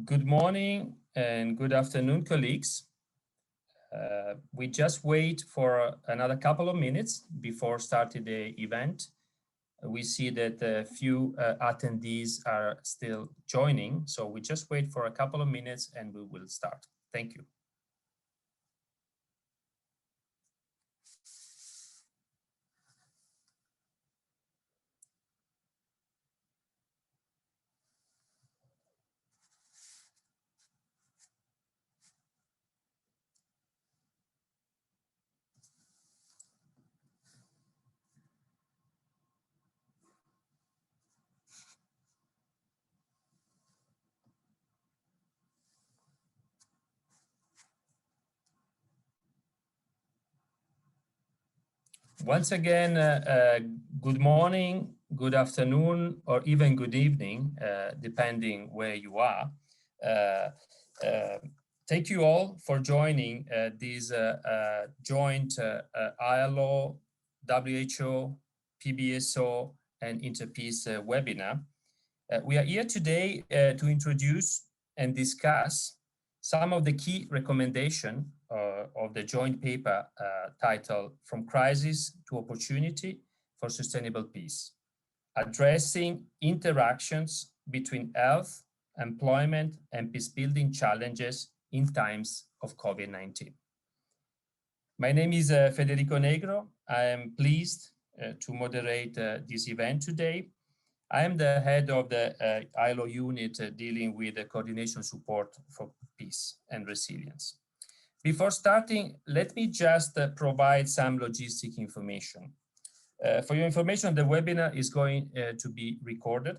Good morning and good afternoon, colleagues. We just wait for another couple of minutes before starting the event. We see that a few attendees are still joining, so we just wait for a couple of minutes and we will start. Thank you. Once again, good morning, good afternoon, or even good evening, depending where you are. Thank you all for joining this joint ILO-WHO-PBSO and Interpeace webinar. We are here today to introduce and discuss some of the key recommendations of the joint paper titled From Crisis to Opportunity for Sustainable Peace, addressing interactions between health, employment, and peace-building challenges in times of COVID-19. My name is Federico Negro. I am pleased to moderate this event today. I am the head of the ILO unit dealing with the coordination support for peace and resilience. Before starting, let me just provide some logistic information. For your information, the webinar is going to be recorded.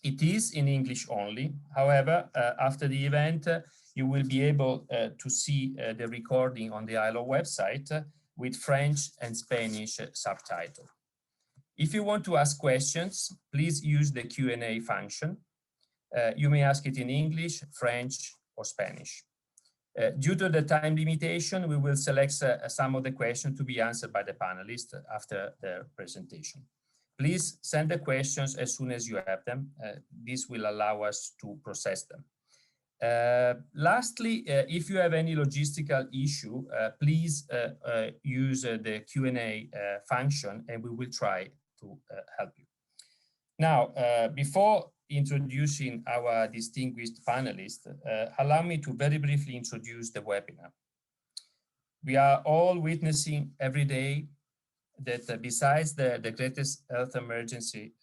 It is in English only. However, after the event, you will be able to see the recording on the ILO website with French and Spanish subtitle. If you want to ask questions, please use the Q&A function. You may ask it in English, French, or Spanish. Due to the time limitation, we will select some of the questions to be answered by the panelists after their presentation. Please send the questions as soon as you have them. This will allow us to process them. Lastly, if you have any logistical issue, please use the Q&A function and we will try to help you. Now, before introducing our distinguished panelists, allow me to very briefly introduce the webinar. We are all witnessing every day that besides the greatest health emergency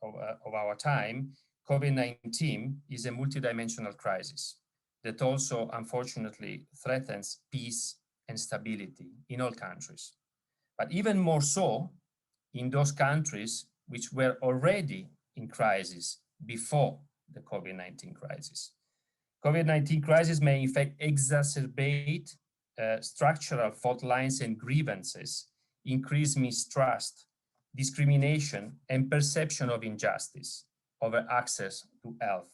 of our time, COVID-19 is a multidimensional crisis that also, unfortunately, threatens peace and stability in all countries. But even more so, in those countries which were already in crisis before the COVID-19 crisis. COVID-19 crisis may in fact exacerbate structural fault lines and grievances, increase mistrust, discrimination, and perception of injustice over access to health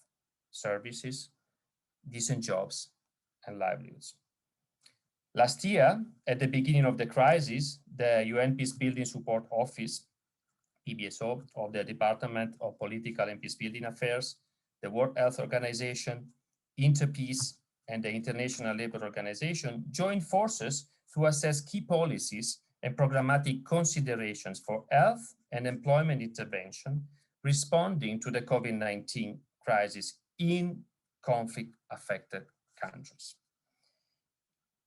services, decent jobs, and livelihoods. Last year, at the beginning of the crisis, the UN Peacebuilding Support Office, PBSO, of the Department of Political and Peacebuilding Affairs, the World Health Organization, Interpeace, and the International Labour Organization joined forces to assess key policies and programmatic considerations for health and employment intervention responding to the COVID-19 crisis in conflict-affected countries.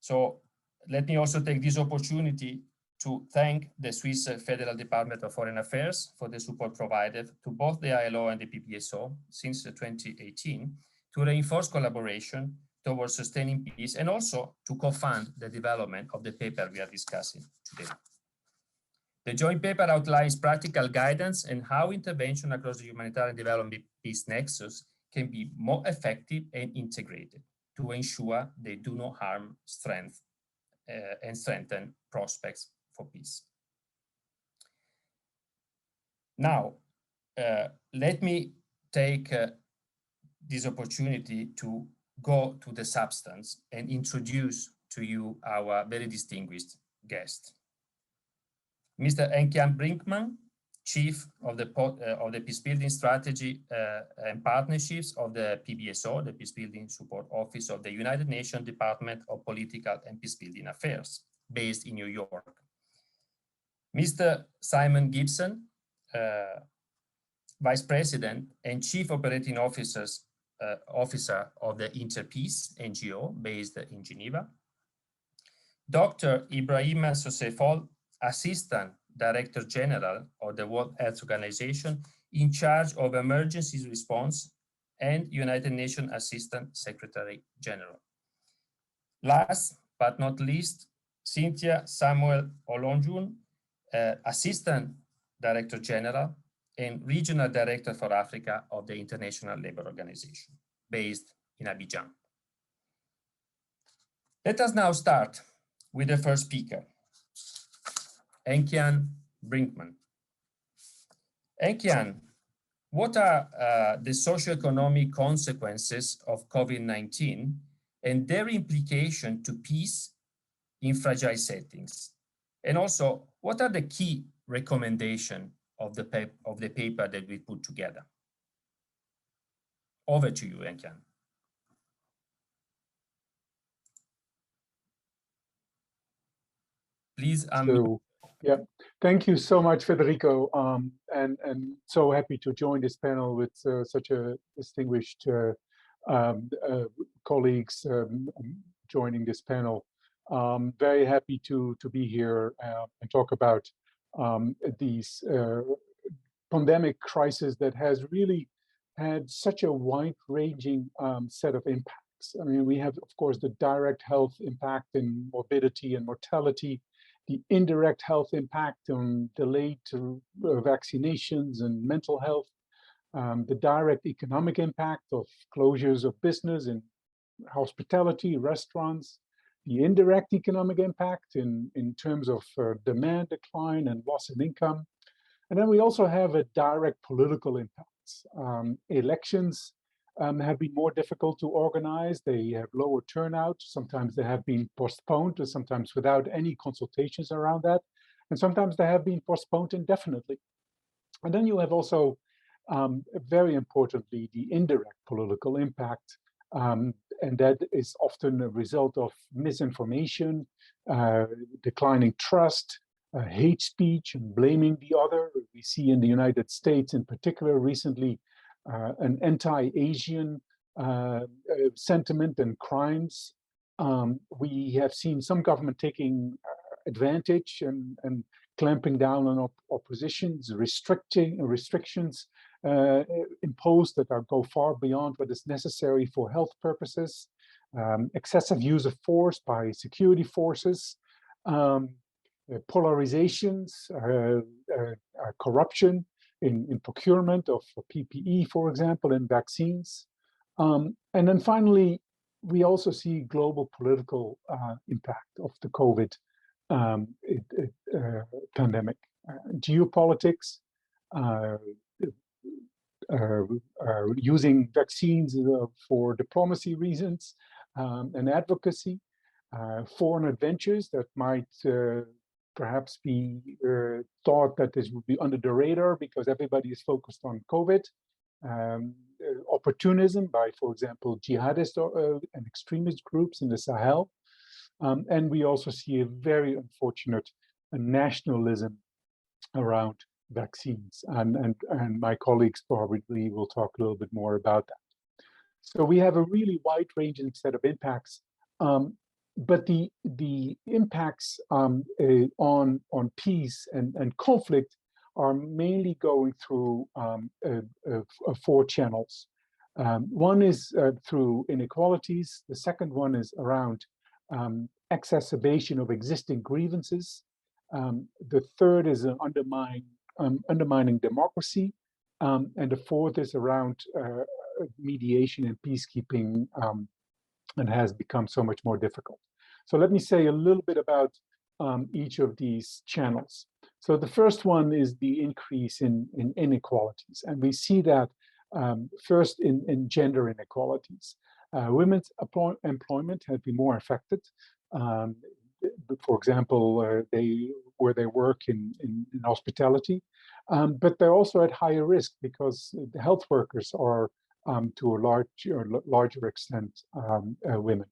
So let me also take this opportunity to thank the Swiss Federal Department of Foreign Affairs for the support provided to both the ILO and the PBSO since 2018 to reinforce collaboration towards sustaining peace and also to co-fund the development of the paper we are discussing today. The joint paper outlines practical guidance and how intervention across the humanitarian development peace nexus can be more effective and integrated to ensure they do not harm strength and strengthen prospects for peace. Now, let me take this opportunity to go to the substance and introduce to you our very distinguished guest. Mr. Henk-Jan Brinkman, Chief of the Peacebuilding Strategy and Partnerships of the PBSO, the Peacebuilding Support Office of the United Nations Department of Political and Peacebuilding Affairs, based in New York. Mr. Simon Gibson, Vice President and Chief Operating Officer of the Interpeace NGO, based in Geneva. Dr. Ibrahima Sosefol, Assistant Director General of the World Health Organization, in charge of emergency response, and United Nations Assistant Secretary General. Last but not least, Cynthia Samuel Olonjun, Assistant Director General and Regional Director for Africa of the International Labour Organization, based in Abidjan. Let us now start with the first speaker, Enkian Brinkman. Enkian, what are the socioeconomic consequences of COVID-19 and their implication to peace in fragile settings? And also, what are the key recommendations of the paper that we put together? Over to you, Enkian. Please. Yeah, thank you so much, Federico, and so happy to join this panel with such a distinguished colleagues joining this panel. Very happy to be here and talk about these pandemic crisis that has really had such a wide-ranging set of impacts. I mean, we have, of course, the direct health impact in morbidity and mortality, the indirect health impact on delayed vaccinations and mental health, the direct economic impact of closures of business and hospitality, restaurants, the indirect economic impact in terms of demand decline and loss in income. And then we also have a direct political impact. Elections have been more difficult to organize. They have lower turnout. Sometimes they have been postponed, or sometimes without any consultations around that. And sometimes they have been postponed indefinitely. And then you have also, very importantly, the indirect political impact. And that is often a result of misinformation, declining trust, hate speech, and blaming the other. We see in the United States in particular recently an anti-Asian sentiment and crimes. We have seen some government taking advantage and clamping down on oppositions, restrictions imposed that go far beyond what is necessary for health purposes, excessive use of force by security forces, polarizations, corruption in procurement of PPE, for example, and vaccines. And then finally, we also see global political impact of the COVID pandemic. Geopolitics, using vaccines for diplomacy reasons and advocacy, foreign adventures that might perhaps be thought that this would be under the radar because everybody is focused on COVID. Opportunism by, for example, jihadist and extremist groups in the Sahel. And we also see a very unfortunate nationalism around vaccines. And my colleagues probably will talk a little bit more about that. So we have a really wide-ranging set of impacts. But the impacts on peace and conflict are mainly going through 4 channels. One is through inequalities. The second one is around exacerbation of existing grievances. The third is undermining democracy. And the fourth is around mediation and peacekeeping, and has become so much more difficult. So let me say a little bit about each of these channels. So the first one is the increase in inequalities. And we see that first in gender inequalities. Women's employment has been more affected. for example, where they work in hospitality, but they're also at higher risk because the health workers are to a larger extent women.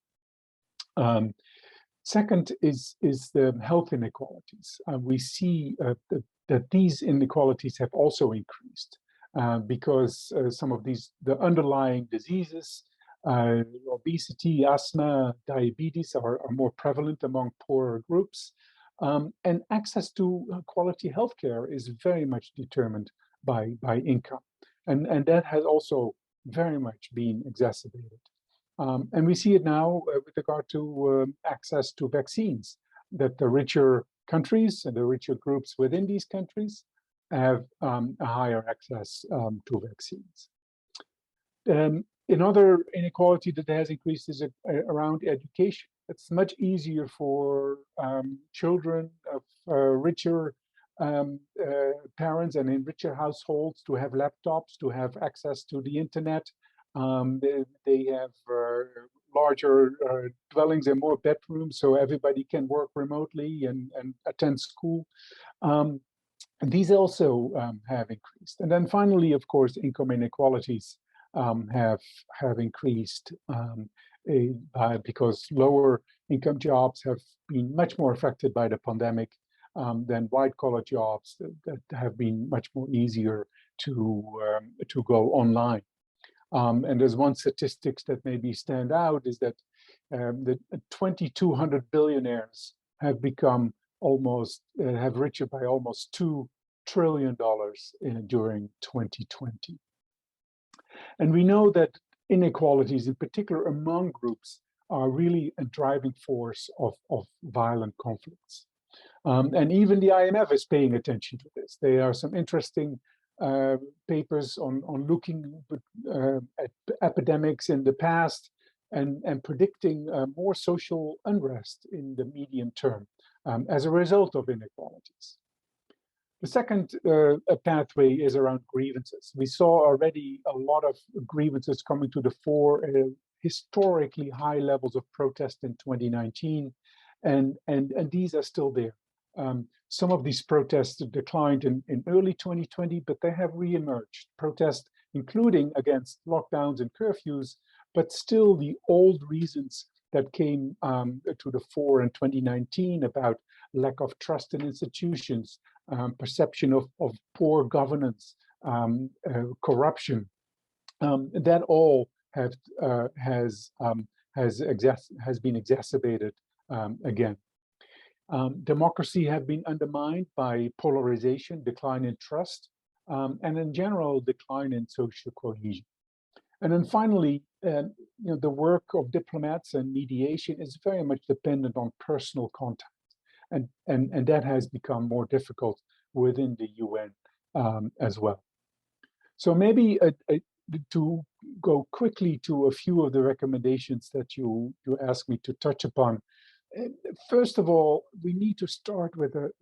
Second is the health inequalities. We see that these inequalities have also increased because some of the underlying diseases, obesity, asthma, diabetes are more prevalent among poorer groups. And access to quality healthcare is very much determined by income. And that has also very much been exacerbated. And we see it now with regard to access to vaccines, that the richer countries and the richer groups within these countries have a higher access to vaccines. Another inequality that has increased is around education. It's much easier for children of richer parents and in richer households to have laptops, to have access to the internet. They have larger dwellings and more bedrooms, so everybody can work remotely and attend school. These also have increased. And then finally, of course, income inequalities have increased because lower income jobs have been much more affected by the pandemic than white-collar jobs that have been much more easier to go online. And there's one statistics that maybe stand out is that the 2,200 billionaires have become have richer by almost $2 trillion during 2020. And we know that inequalities, in particular among groups, are really a driving force of violent conflicts. And even the IMF is paying attention to this. There are some interesting papers on looking at epidemics in the past and predicting more social unrest in the medium term as a result of inequalities. The second pathway is around grievances. We saw already a lot of grievances coming to the fore, historically high levels of protest in 2019, and these are still there. Some of these protests declined in early 2020, but they have reemerged. Protests including against lockdowns and curfews, but still the old reasons that came to the fore in 2019 about lack of trust in institutions, perception of poor governance, corruption, that all has been exacerbated again. Democracy have been undermined by polarization, decline in trust, and in general, decline in social cohesion. And then finally, the work of diplomats and mediation is very much dependent on personal contact. And that has become more difficult within the UN as well. So maybe to go quickly to a few of the recommendations that you asked me to touch upon. First of all, we need to start with a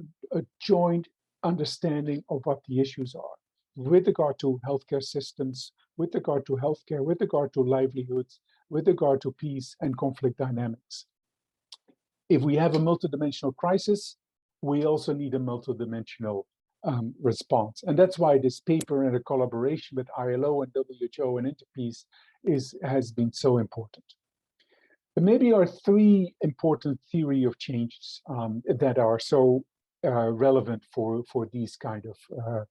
joint understanding of what the issues are with regard to healthcare systems, with regard to healthcare, with regard to livelihoods, with regard to peace and conflict dynamics. If we have a multidimensional crisis, we also need a multidimensional response. And that's why this paper and a collaboration with ILO and WHO and Interpeace has been so important. There maybe are three important theory of changes that are so relevant for these kind of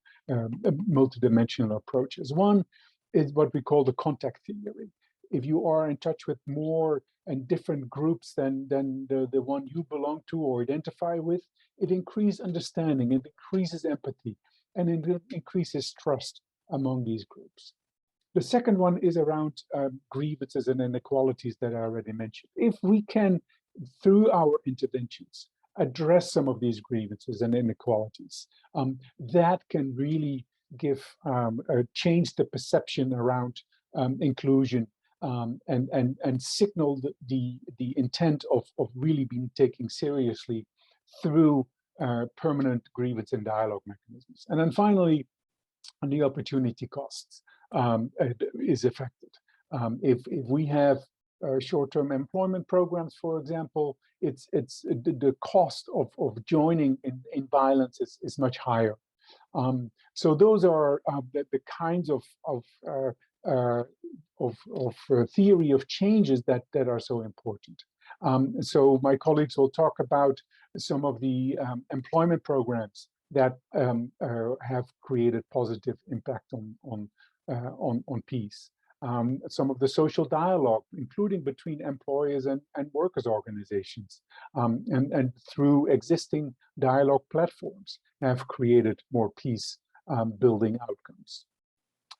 multidimensional approaches. One is what we call the contact theory. If you are in touch with more and different groups than the one you belong to or identify with, it increases understanding, it increases empathy, and it increases trust among these groups. The second one is around grievances and inequalities that I already mentioned. If we can, through our interventions, address some of these grievances and inequalities, that can really change the perception around inclusion and signal the intent of really being taken seriously through permanent grievance and dialogue mechanisms. And then finally, the opportunity costs is affected. If we have short-term employment programs, for example, the cost of joining in violence is much higher. So those are the kinds of theory of changes that are so important. So my colleagues will talk about some of the employment programs that have created positive impact on peace. Some of the social dialogue, including between employers and workers' organizations, and through existing dialogue platforms, have created more peace building outcomes.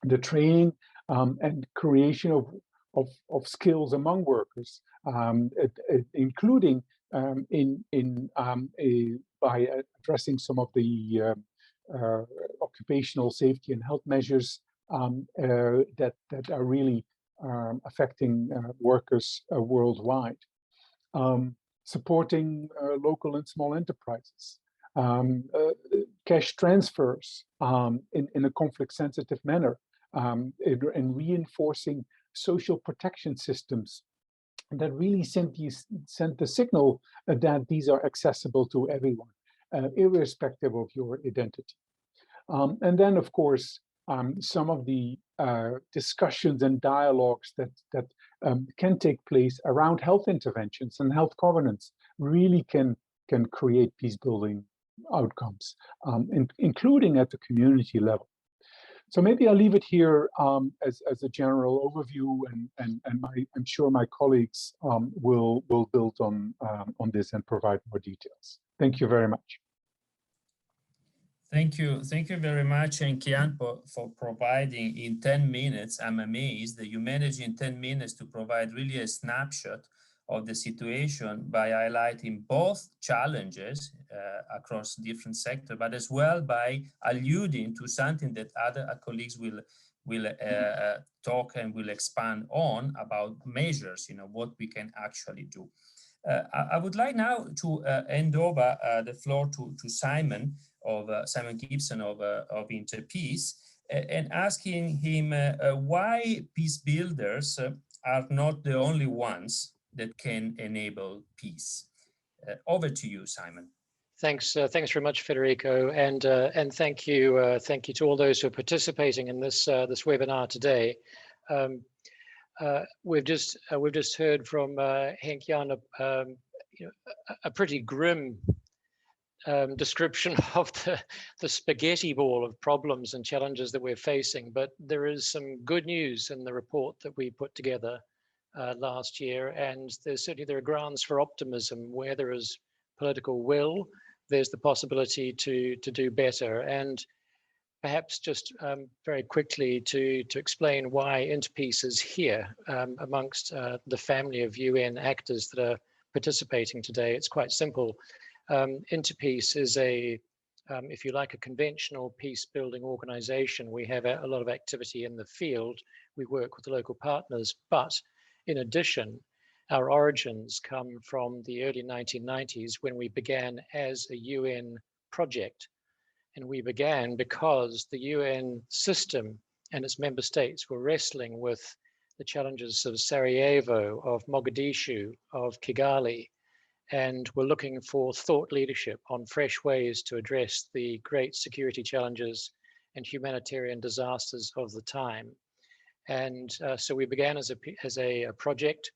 The training and creation of skills among workers, including by addressing some of the occupational safety and health measures that are really affecting workers worldwide. Supporting local and small enterprises, cash transfers in a conflict-sensitive manner, and reinforcing social protection systems that really sent the signal that these are accessible to everyone, irrespective of your identity. And then, of course, some of the discussions and dialogues that can take place around health interventions and health governance really can create peace-building outcomes, including at the community level. So maybe I'll leave it here as a general overview, and I'm sure my colleagues will build on this and provide more details. Thank you very much. Thank you very much, Kian, for providing in 10 minutes. I'm amazed that you managed in 10 minutes to provide really a snapshot of the situation by highlighting both challenges across different sectors, but as well by alluding to something that other colleagues will talk and will expand on about measures, what we can actually do. I would like now to hand over the floor to Simon Gibson of Interpeace, and asking him why peace builders are not the only ones that can enable peace. Over to you, Simon. Thanks very much, Federico, and thank you to all those who are participating in this webinar today. We've just heard from Henk Jan a pretty grim description of the spaghetti ball of problems and challenges that we're facing, but there is some good news in the report that we put together last year, and there are grounds for optimism. Where there is political will, there's the possibility to do better. And perhaps just very quickly to explain why Interpeace is here amongst the family of UN actors that are participating today. It's quite simple. Interpeace is if you like, a conventional peace building organization. We have a lot of activity in the field. We work with the local partners, but in addition, our origins come from the early 1990s when we began as a UN project. And we began because the UN system and its member states were wrestling with the challenges of Sarajevo, of Mogadishu, of Kigali, and were looking for thought leadership on fresh ways to address the great security challenges and humanitarian disasters of the time. And so we began as a project,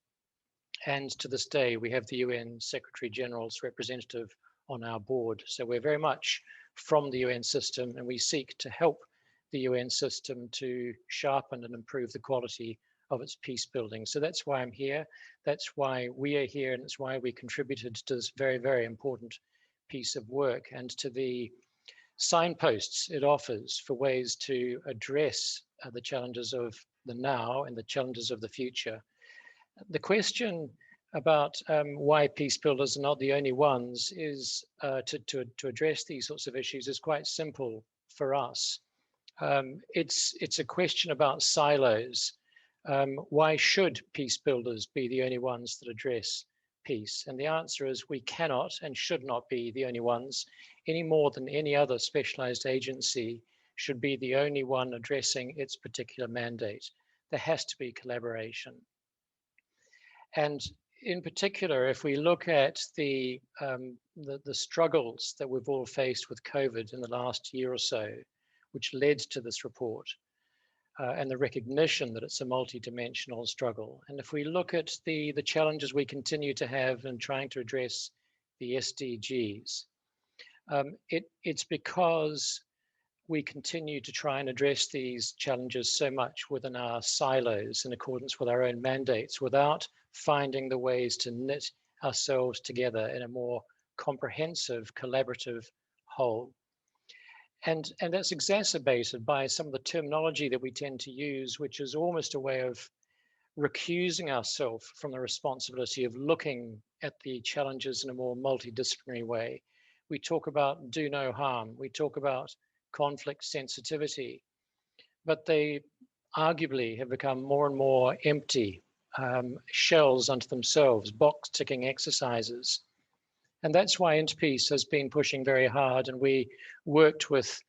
and to this day we have the UN Secretary General's representative on our board. So we're very much from the UN system, and we seek to help the UN system to sharpen and improve the quality of its peace building. So that's why I'm here. That's why we are here, and it's why we contributed to this very, very important piece of work, and to the signposts it offers for ways to address the challenges of the now and the challenges of the future. The question about why peace builders are not the only ones is to address these sorts of issues is quite simple for us. It's a question about silos. Why should peace builders be the only ones that address peace? And the answer is we cannot and should not be the only ones, any more than any other specialized agency should be the only one addressing its particular mandate. There has to be collaboration. And in particular, if we look at the struggles that we've all faced with COVID in the last year or so, which led to this report, and the recognition that it's a multidimensional struggle. And if we look at the challenges we continue to have in trying to address the SDGs, it's because we continue to try and address these challenges so much within our silos in accordance with our own mandates without finding the ways to knit ourselves together in a more comprehensive, collaborative whole. And that's exacerbated by some of the terminology that we tend to use, which is almost a way of recusing ourselves from the responsibility of looking at the challenges in a more multidisciplinary way. We talk about do no harm. We talk about conflict sensitivity, but they arguably have become more and more empty shells unto themselves, box ticking exercises. And that's why Interpeace has been pushing very hard, and we worked with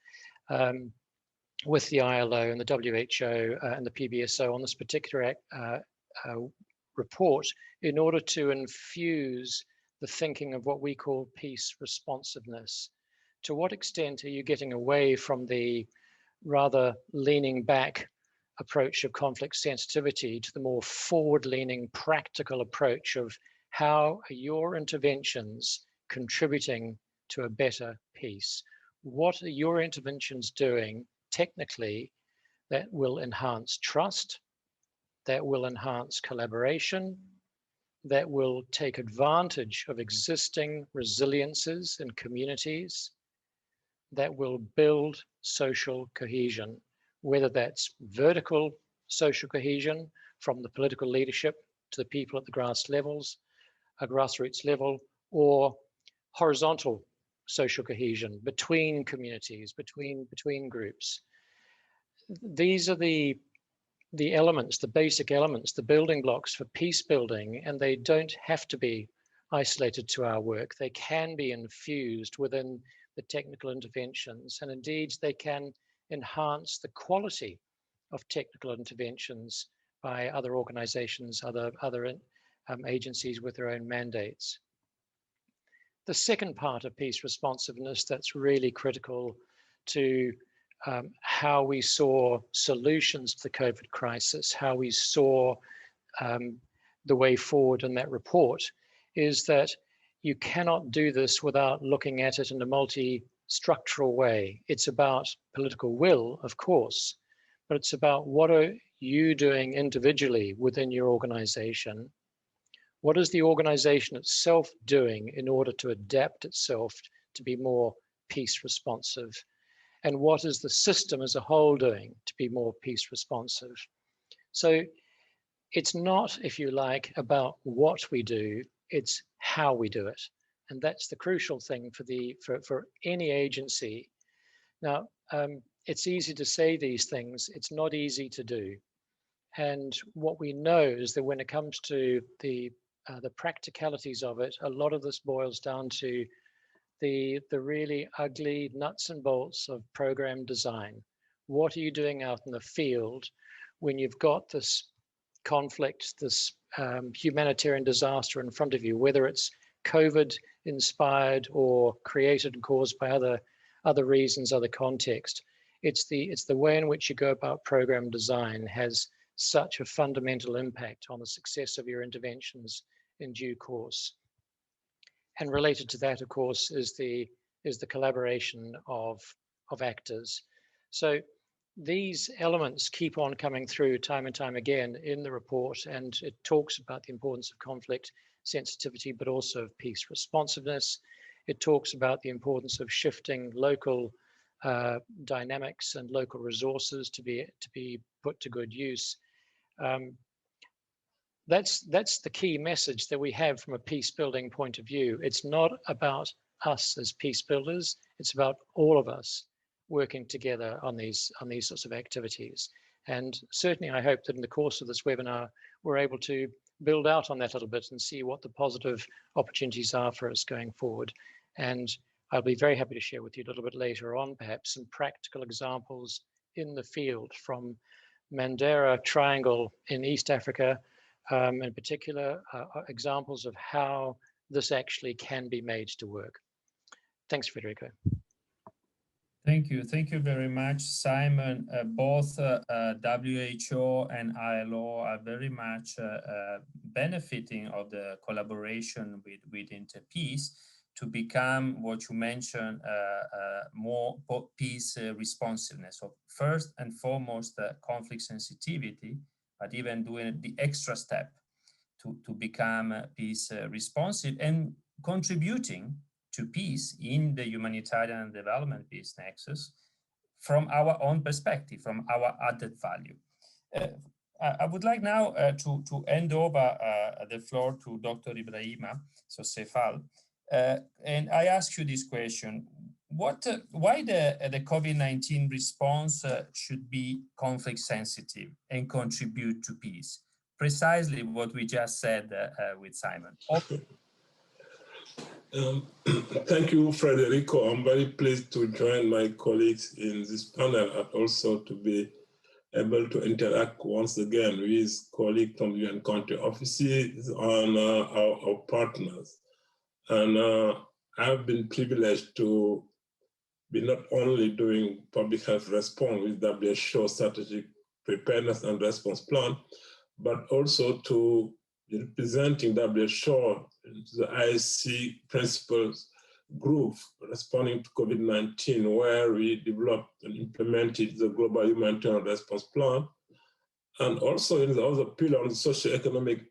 the ILO and the WHO and the PBSO on this particular report in order to infuse the thinking of what we call peace responsiveness. To what extent are you getting away from the rather leaning back approach of conflict sensitivity to the more forward-leaning practical approach of how are your interventions contributing to a better peace? What are your interventions doing technically that will enhance trust, that will enhance collaboration, that will take advantage of existing resiliences in communities, that will build social cohesion, whether that's vertical social cohesion from the political leadership to the people at the grassroots level, or horizontal social cohesion between communities, between groups. These are the elements, the basic elements, the building blocks for peace building, and they don't have to be isolated to our work. They can be infused within the technical interventions, and indeed they can enhance the quality of technical interventions by other organizations, other agencies with their own mandates. The second part of peace responsiveness that's really critical to how we saw solutions to the COVID crisis, how we saw the way forward in that report, is that you cannot do this without looking at it in a multi-structural way. It's about political will, of course, but it's about what are you doing individually within your organization? What is the organization itself doing in order to adapt itself to be more peace responsive? And what is the system as a whole doing to be more peace responsive? So it's not, if you like, about what we do, it's how we do it. And that's the crucial thing for any agency. Now, it's easy to say these things, it's not easy to do. And what we know is that when it comes to the practicalities of it, a lot of this boils down to the really ugly nuts and bolts of program design. What are you doing out in the field when you've got this conflict, this humanitarian disaster in front of you, whether it's COVID inspired or created and caused by other reasons, other context? It's the way in which you go about program design has such a fundamental impact on the success of your interventions in due course. And related to that, of course, is the collaboration of actors. So these elements keep on coming through time and time again in the report, and it talks about the importance of conflict sensitivity, but also of peace responsiveness. It talks about the importance of shifting local dynamics and local resources to be put to good use. That's the key message that we have from a peace building point of view. It's not about us as peace builders, it's about all of us working together on these sorts of activities. And certainly I hope that in the course of this webinar, we're able to build out on that a little bit and see what the positive opportunities are for us going forward. And I'll be very happy to share with you a little bit later on, perhaps some practical examples in the field from Mandera Triangle in East Africa, in particular, are examples of how this actually can be made to work. Thanks, Federico. Thank you. Thank you very much, Simon. Both WHO and ILO are very much benefiting of the collaboration with Interpeace to become what you mentioned, more peace responsiveness. So first and foremost, conflict sensitivity, but even doing the extra step to become peace responsive and contributing to peace in the humanitarian and development peace nexus from our own perspective, from our added value. I would like now to hand over the floor to Dr. Ibrahima Sefal. And I ask you this question: why the COVID-19 response should be conflict sensitive and contribute to peace? Precisely what we just said with Simon. Thank you, Federico. I'm very pleased to join my colleagues in this panel and also to be able to interact once again with colleagues from the UN country offices and our partners. And I've been privileged to be not only doing public health response with WHO strategic preparedness and response plan, but also to be representing WHO the IC principles group responding to COVID-19, where we developed and implemented the global humanitarian response plan, and also in the other pillar on the socio-economic,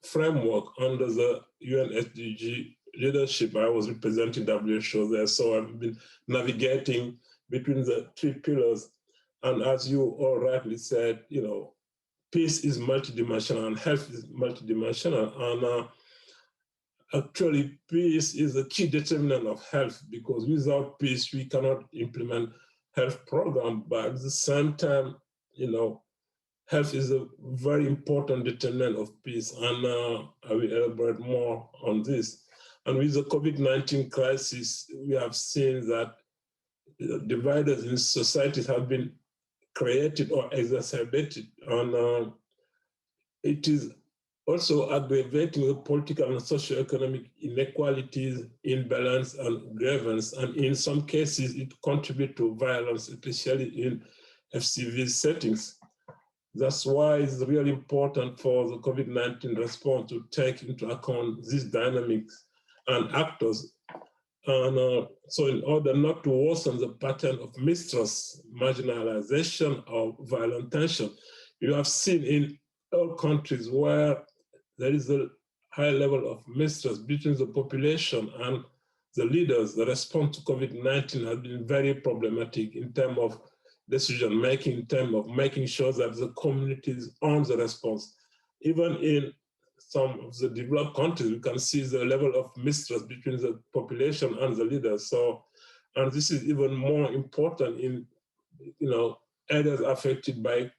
framework under the UN SDG leadership. I was representing WHO there, so I've been navigating between the three pillars. And as you all rightly said, peace is multidimensional and health is multidimensional. And actually, peace is a key determinant of health, because without peace, we cannot implement health program. But at the same time, health is a very important determinant of peace. And I will elaborate more on this. And with the COVID-19 crisis, we have seen that dividers in societies have been created or exacerbated. And it is also aggravating the political and socio-economic inequalities, imbalance, and grievance. And in some cases, it contributes to violence, especially in FCV settings. That's why it's really important for the COVID-19 response to take into account these dynamics and actors. And so in order not to worsen the pattern of mistrust, marginalization, or violent tension, you have seen in all countries where there is a high level of mistrust between the population and the leaders, the response to COVID-19 has been very problematic in terms of decision-making, in terms of making sure that the communities own the response. Even in some of the developed countries, we can see the level of mistrust between the population and the leaders. So, and this is even more important in, areas affected by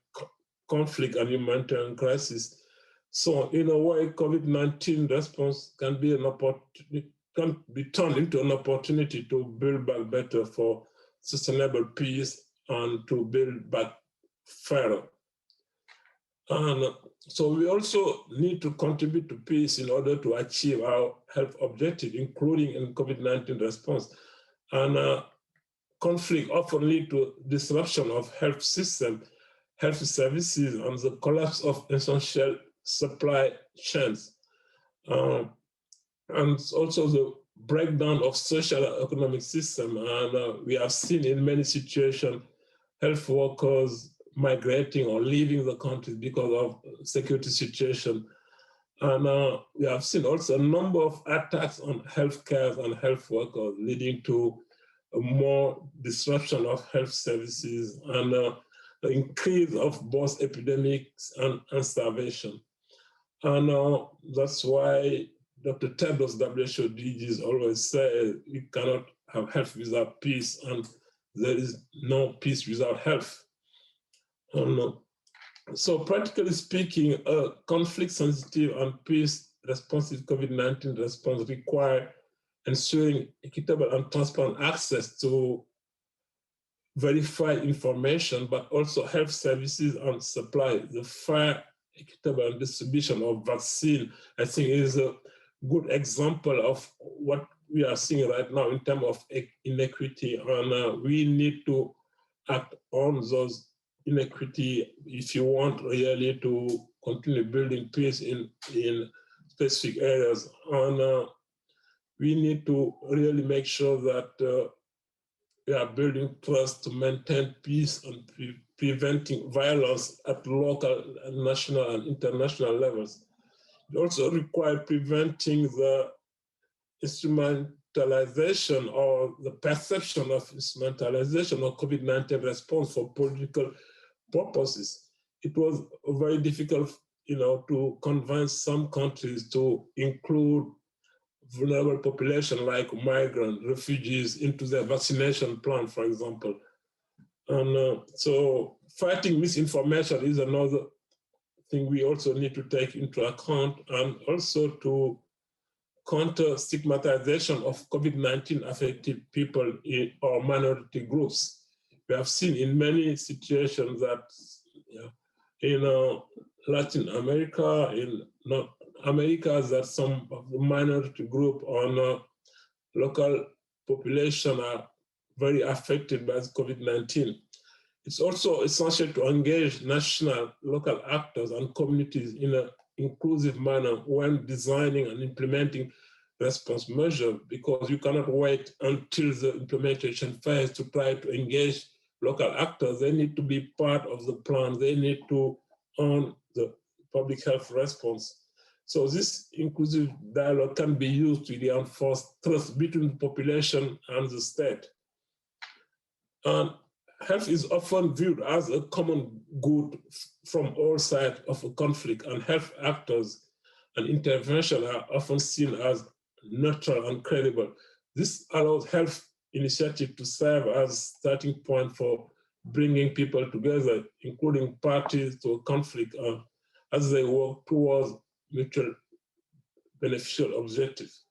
conflict and humanitarian crisis. So in a way, COVID-19 response can be an opportunity, can be turned into an opportunity to build back better for sustainable peace and to build back fairer. And so we also need to contribute to peace in order to achieve our health objective, including in COVID-19 response. And conflict often lead to disruption of health system, health services, and the collapse of essential supply chains. And also the breakdown of social and economic system. And we have seen in many situations, health workers migrating or leaving the country because of security situation. And we have seen also a number of attacks on healthcare and health workers, leading to more disruption of health services and the increase of both epidemics and starvation. And that's why Dr. Tedros, WHO DGs always say you cannot have health without peace, and there is no peace without health. So practically speaking, conflict sensitive and peace responsive COVID-19 response require ensuring equitable and transparent access to verified information, but also health services and supply, the fair equitable distribution of vaccine, I think is a good example of what we are seeing right now in terms of inequity, and we need to act on those inequity if you want really to continue building peace in specific areas. And we need to really make sure that we are building trust to maintain peace and preventing violence at local, national, and international levels. It also requires preventing the instrumentalization or the perception of instrumentalization of COVID-19 response for political purposes. It was very difficult, to convince some countries to include vulnerable population like migrant refugees into their vaccination plan, for example. And so fighting misinformation is another thing we also need to take into account, and also to counter stigmatization of COVID-19 affected people or minority groups. We have seen in many situations that in Latin America, in North America, that some of the minority group or local population are very affected by COVID-19. It's also essential to engage national, local actors and communities in an inclusive manner when designing and implementing response measures, because you cannot wait until the implementation phase to try to engage local actors. They need to be part of the plan. They need to own the public health response. So this inclusive dialogue can be used to reinforce trust between the population and the state. And health is often viewed as a common good from all sides of a conflict, and health actors and intervention are often seen as neutral and credible. This allows health initiative to serve as starting point for bringing people together, including parties to a conflict, as they work towards mutual beneficial objectives.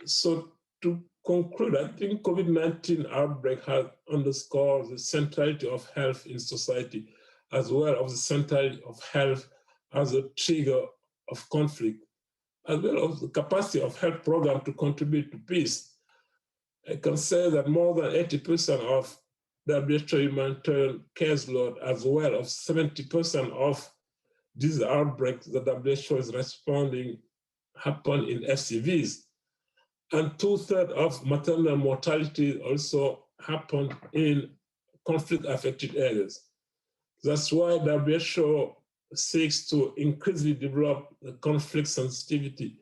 So to conclude, I think COVID-19 outbreak has underscored the centrality of health in society, as well as the centrality of health as a trigger of conflict, as well as the capacity of health programs to contribute to peace. I can say that more than 80% of WHO humanitarian caseload, as well as 70% of these outbreaks that WHO is responding, happen in FCVs. And 2/3 of maternal mortality also happen in conflict-affected areas. That's why WHO seeks to increasingly develop the conflict sensitivity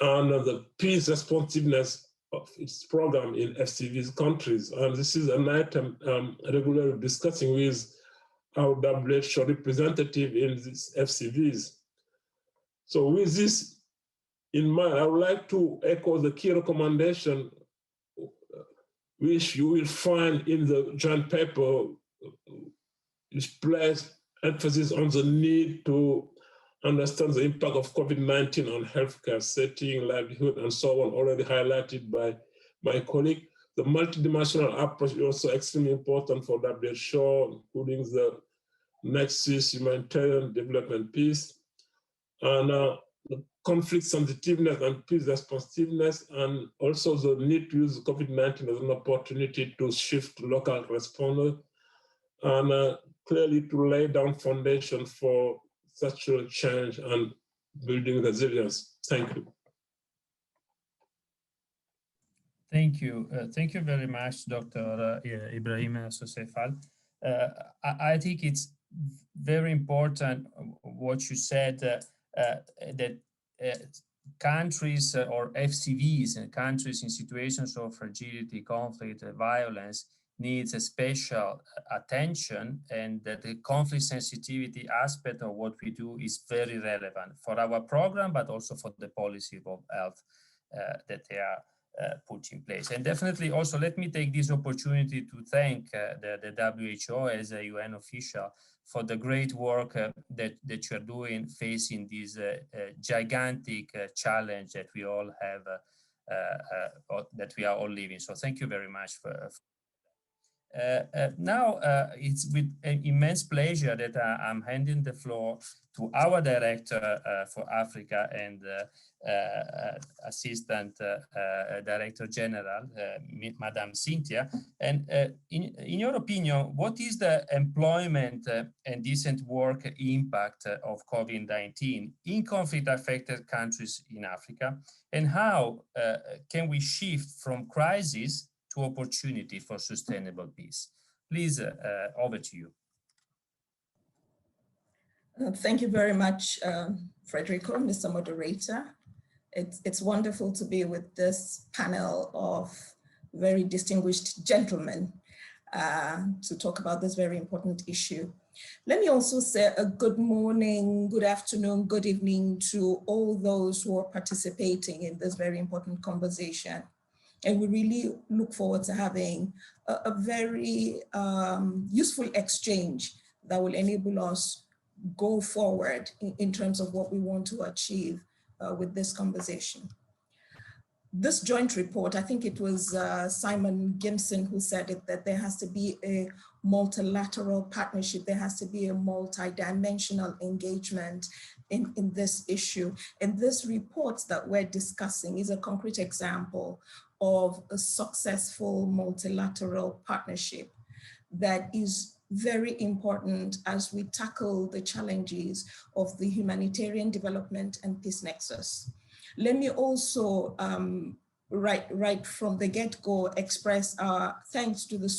and the peace responsiveness of its program in FCV's countries. And this is an item regularly discussing with our WHO representative in these FCVs. So with this in mind, I would like to echo the key recommendation which you will find in the joint paper, which places emphasis on the need to understand the impact of COVID-19 on healthcare setting, livelihood, and so on, already highlighted by my colleague. The multidimensional approach is also extremely important for WHO, including the nexus, humanitarian development, peace, and the conflict sensitiveness and peace responsiveness, and also the need to use COVID-19 as an opportunity to shift local responders, and clearly to lay down foundation for structural change and building resilience. Thank you. Thank you. Thank you very much, Dr. Ibrahim Sosefal. I think it's very important what you said, that countries or FCVs and countries in situations of fragility, conflict, violence needs a special attention, and that the conflict sensitivity aspect of what we do is very relevant for our program, but also for the policy of health that they are put in place. And definitely also let me take this opportunity to thank the WHO as a UN official for the great work that you're doing facing this gigantic challenge that we all have, that we are all living. So thank you very much for Now it's with immense pleasure that I'm handing the floor to our Director for Africa and Assistant Director General, Madame Cynthia. And in your opinion, what is the employment and decent work impact of COVID-19 in conflict-affected countries in Africa? And how can we shift from crisis to opportunity for sustainable peace? Please, over to you. Thank you very much, Frederico, Mr. Moderator. It's wonderful to be with this panel of very distinguished gentlemen to talk about this very important issue. Let me also say a good morning, good afternoon, good evening to all those who are participating in this very important conversation. And we really look forward to having a very useful exchange that will enable us go forward in terms of what we want to achieve with this conversation. This joint report, I think it was Simon Gimson who said it, that there has to be a multilateral partnership, there has to be a multi-dimensional engagement in this issue. And this report that we're discussing is a concrete example of a successful multilateral partnership that is very important as we tackle the challenges of the humanitarian development and peace nexus. Let me also, right from the get-go, express our thanks to the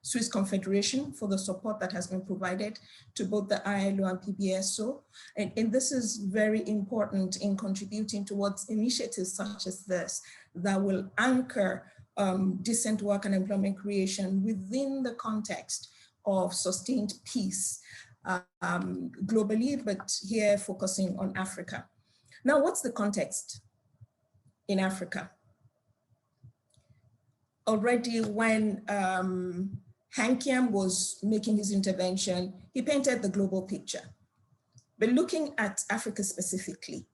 Swiss Confederation for the support that has been provided to both the ILO and PBSO. And this is very important in contributing towards initiatives such as this that will anchor decent work and employment creation within the context of sustained peace globally, but here focusing on Africa. Now, what's the context in Africa? Already when Hankiam was making his intervention, he painted the global picture. But looking at Africa specifically,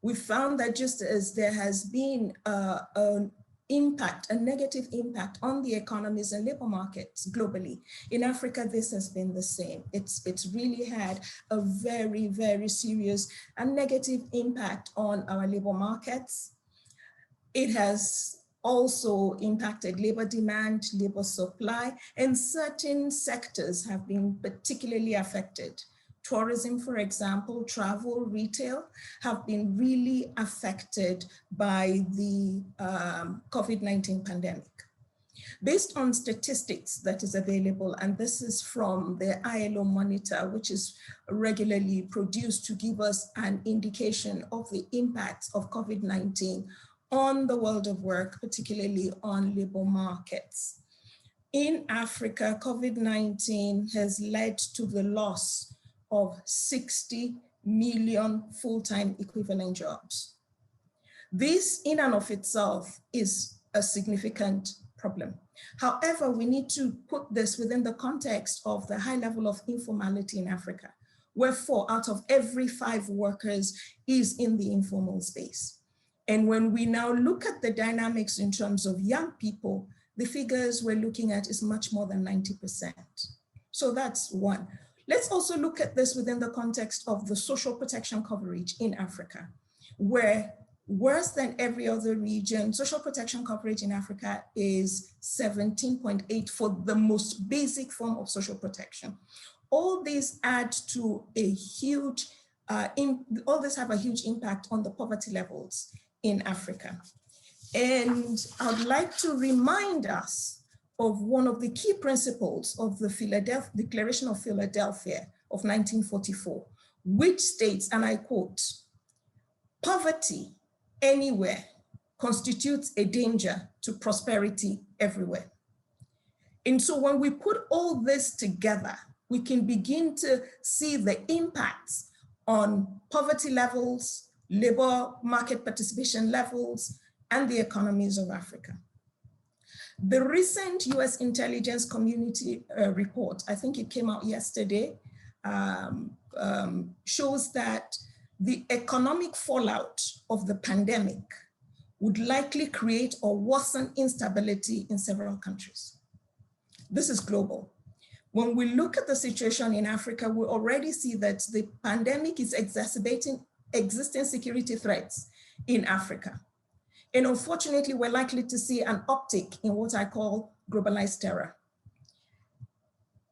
we found that just as there has been an impact, a negative impact on the economies and labor markets globally, in Africa, this has been the same. It's really had a very, very serious and negative impact on our labor markets. It has also impacted labor demand, labor supply, and certain sectors have been particularly affected. Tourism, for example, travel, retail have been really affected by the COVID-19 pandemic. Based on statistics that is available, and this is from the ILO Monitor, which is regularly produced to give us an indication of the impacts of COVID-19 on the world of work, particularly on labor markets. In Africa, COVID-19 has led to the loss of 60 million full-time equivalent jobs. This in and of itself is a significant problem. However, we need to put this within the context of the high level of informality in Africa, where 4 out of every 5 workers is in the informal space. And when we now look at the dynamics in terms of young people, the figures we're looking at is much more than 90%. So that's one. Let's also look at this within the context of the social protection coverage in Africa, where worse than every other region, social protection coverage in Africa is 17.8 for the most basic form of social protection. All these add to a huge, all this have a huge impact on the poverty levels in Africa. And I'd like to remind us of one of the key principles of the Declaration of Philadelphia of 1944, which states, and I quote, "Poverty anywhere constitutes a danger to prosperity everywhere." And so when we put all this together, we can begin to see the impacts on poverty levels, labor market participation levels, and the economies of Africa. The recent US intelligence community report, I think it came out yesterday, shows that the economic fallout of the pandemic would likely create or worsen instability in several countries. This is global. When we look at the situation in Africa, we already see that the pandemic is exacerbating existing security threats in Africa. And unfortunately, we're likely to see an uptick in what I call globalized terror.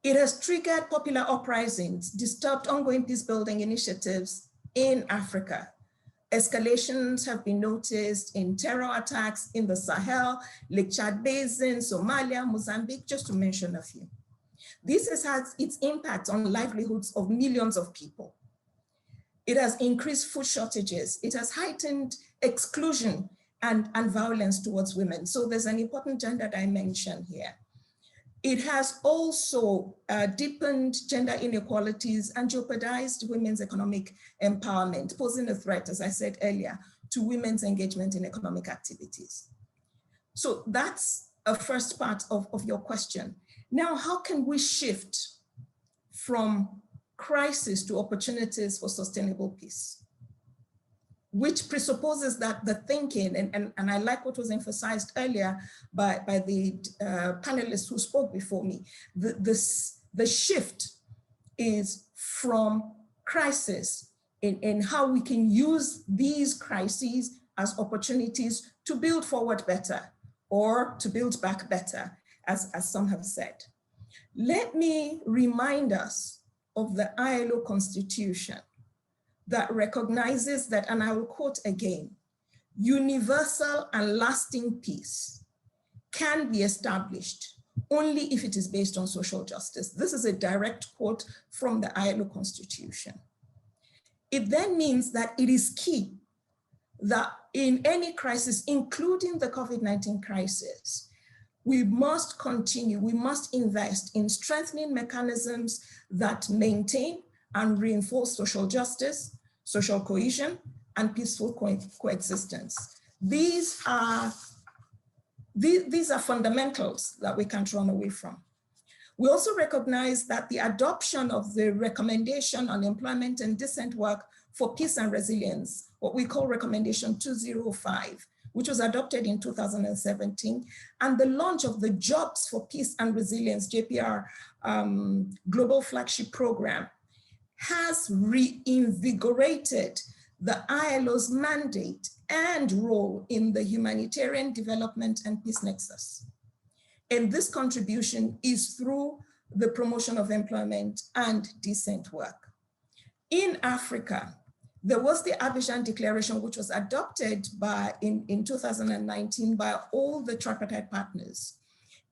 It has triggered popular uprisings, disturbed ongoing peace-building initiatives in Africa. Escalations have been noticed in terror attacks in the Sahel, Lake Chad Basin, Somalia, Mozambique, just to mention a few. This has had its impact on livelihoods of millions of people. It has increased food shortages. It has heightened exclusion and violence towards women. So there's an important gender dimension here. It has also deepened gender inequalities and jeopardized women's economic empowerment, posing a threat, as I said earlier, to women's engagement in economic activities. So that's a first part of your question. Now, how can we shift from crisis to opportunities for sustainable peace? Which presupposes that the thinking, and I like what was emphasized earlier by the panelists who spoke before me, the shift is from crisis in how we can use these crises as opportunities to build forward better or to build back better, as some have said. Let me remind us of the ILO Constitution that recognizes that, and I will quote again, universal and lasting peace can be established only if it is based on social justice. This is a direct quote from the ILO Constitution. It then means that it is key that in any crisis, including the COVID-19 crisis, we must continue, we must invest in strengthening mechanisms that maintain and reinforce social justice, social cohesion, and peaceful coexistence. These are fundamentals that we can't run away from. We also recognize that the adoption of the Recommendation on Employment and Decent Work for Peace and Resilience, what we call Recommendation 205, which was adopted in 2017, and the launch of the Jobs for Peace and Resilience, JPR Global Flagship Program, has reinvigorated the ILO's mandate and role in the humanitarian development and peace nexus. And this contribution is through the promotion of employment and decent work. In Africa, there was the Abidjan Declaration, which was adopted in 2019 by all the tripartite partners.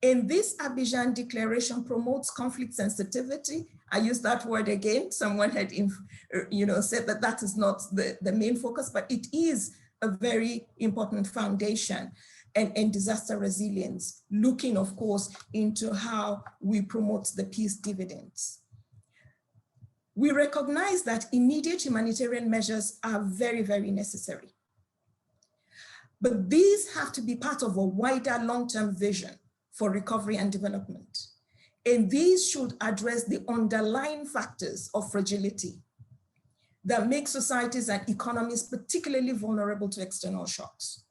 And this Abidjan Declaration promotes conflict sensitivity. I use that word again. Someone had said that that is not the main focus, but it is a very important foundation and disaster resilience, looking, of course, into how we promote the peace dividends. We recognize that immediate humanitarian measures are very, very necessary. But these have to be part of a wider long-term vision for recovery and development. And these should address the underlying factors of fragility that make societies and economies particularly vulnerable to external shocks.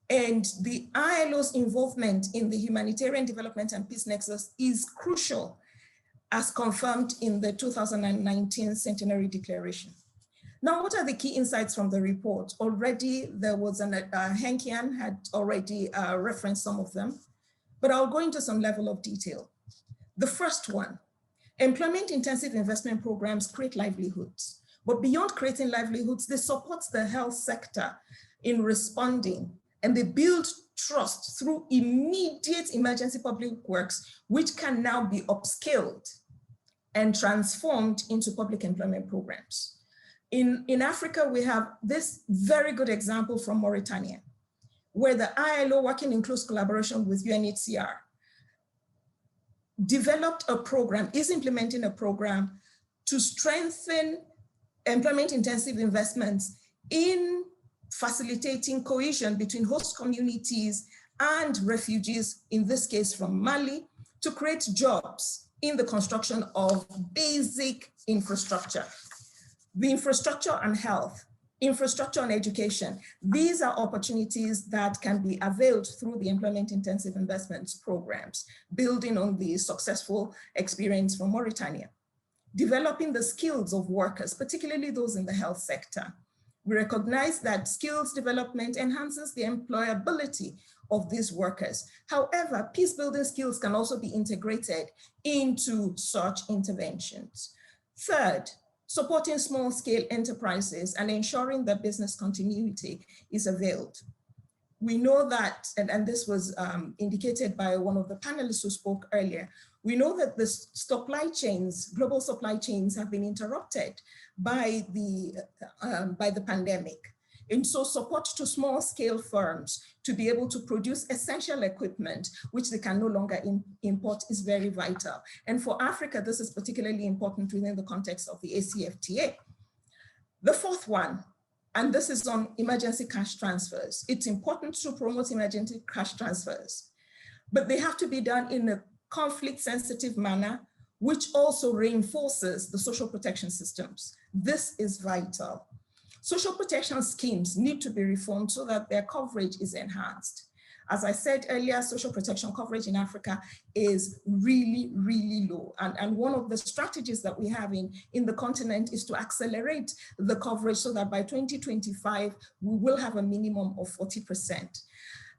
And the ILO's involvement in the humanitarian development and peace nexus is crucial, as confirmed in the 2019 Centenary Declaration. Now, what are the key insights from the report? Already there was Henkian had already referenced some of them, but I'll go into some level of detail. The first one, employment-intensive investment programs create livelihoods, but beyond creating livelihoods, they support the health sector in responding, and they build trust through immediate emergency public works, which can now be upscaled and transformed into public employment programs. In Africa, we have this very good example from Mauritania, where the ILO, working in close collaboration with UNHCR, developed a program, is implementing a program to strengthen employment-intensive investments in facilitating cohesion between host communities and refugees, in this case from Mali, to create jobs in the construction of basic infrastructure. The infrastructure and health Infrastructure and education. These are opportunities that can be availed through the employment intensive investments programs, building on the successful experience from Mauritania. Developing the skills of workers, particularly those in the health sector. We recognize that skills development enhances the employability of these workers. However, peace building skills can also be integrated into such interventions. Third, supporting small scale enterprises and ensuring that business continuity is availed. We know that, and this was indicated by one of the panelists who spoke earlier, we know that the supply chains, global supply chains have been interrupted by the pandemic. And so support to small scale firms to be able to produce essential equipment, which they can no longer import, is very vital. And for Africa, this is particularly important within the context of the ACFTA. The fourth one, and this is on emergency cash transfers. It's important to promote emergency cash transfers, but they have to be done in a conflict-sensitive manner, which also reinforces the social protection systems. This is vital. Social protection schemes need to be reformed so that their coverage is enhanced. As I said earlier, social protection coverage in Africa is really, really low. And one of the strategies that we have in the continent is to accelerate the coverage so that by 2025, we will have a minimum of 40%.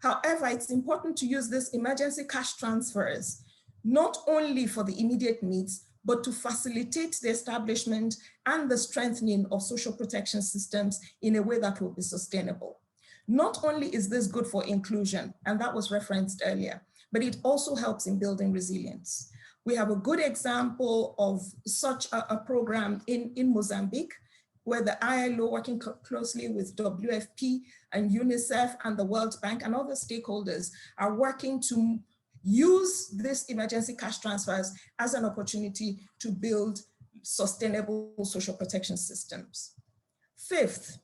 However, it's important to use this emergency cash transfers, not only for the immediate needs, but to facilitate the establishment and the strengthening of social protection systems in a way that will be sustainable. Not only is this good for inclusion, and that was referenced earlier, but it also helps in building resilience. We have a good example of such a program in Mozambique, where the ILO, working closely with WFP and UNICEF and the World Bank and other stakeholders, are working to use this emergency cash transfers as an opportunity to build sustainable social protection systems. Fifth,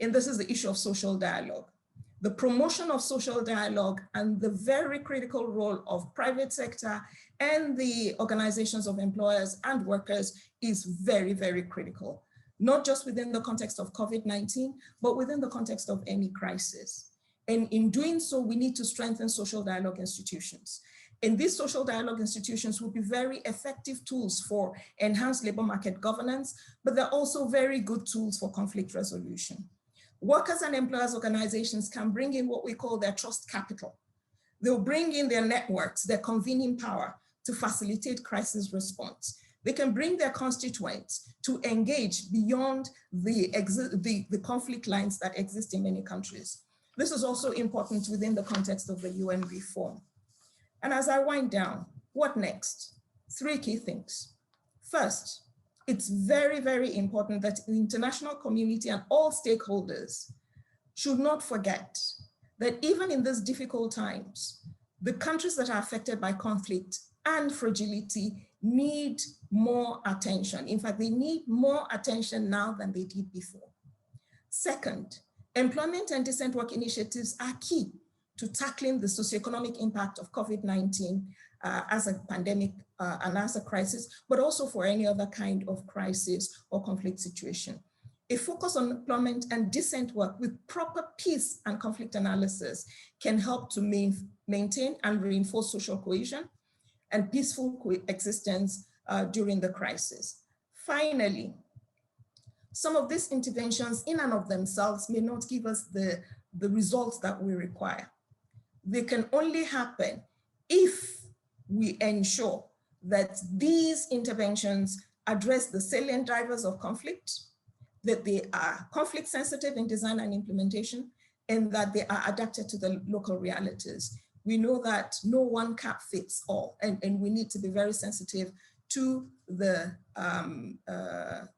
and this is the issue of social dialogue. The promotion of social dialogue and the very critical role of private sector and the organizations of employers and workers is very, very critical, not just within the context of COVID-19, but within the context of any crisis. And in doing so, we need to strengthen social dialogue institutions. And these social dialogue institutions will be very effective tools for enhanced labor market governance, but they're also very good tools for conflict resolution. Workers and employers organizations can bring in what we call their trust capital. They'll bring in their networks, their convening power to facilitate crisis response. They can bring their constituents to engage beyond the conflict lines that exist in many countries. This is also important within the context of the UN reform. And as I wind down, what next? Three key things. First, it's very, very important that the international community and all stakeholders should not forget that even in these difficult times, the countries that are affected by conflict and fragility need more attention. In fact, they need more attention now than they did before. Second, employment and decent work initiatives are key to tackling the socioeconomic impact of COVID-19 as a pandemic and as a crisis, but also for any other kind of crisis or conflict situation. A focus on employment and decent work with proper peace and conflict analysis can help to maintain and reinforce social cohesion and peaceful coexistence during the crisis. Finally, some of these interventions in and of themselves may not give us the results that we require. They can only happen if we ensure that these interventions address the salient drivers of conflict, that they are conflict sensitive in design and implementation, and that they are adapted to the local realities. We know that no one cap fits all, and we need to be very sensitive to the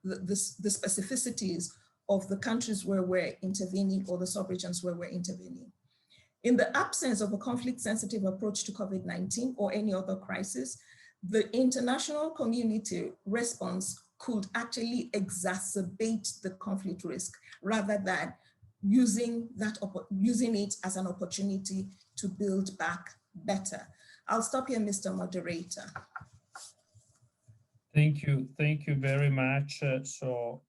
specificities of the countries where we're intervening or the sub-regions where we're intervening. In the absence of a conflict-sensitive approach to COVID-19 or any other crisis, the international community response could actually exacerbate the conflict risk rather than using it as an opportunity to build back better. I'll stop here, Mr. Moderator. Thank you very much. So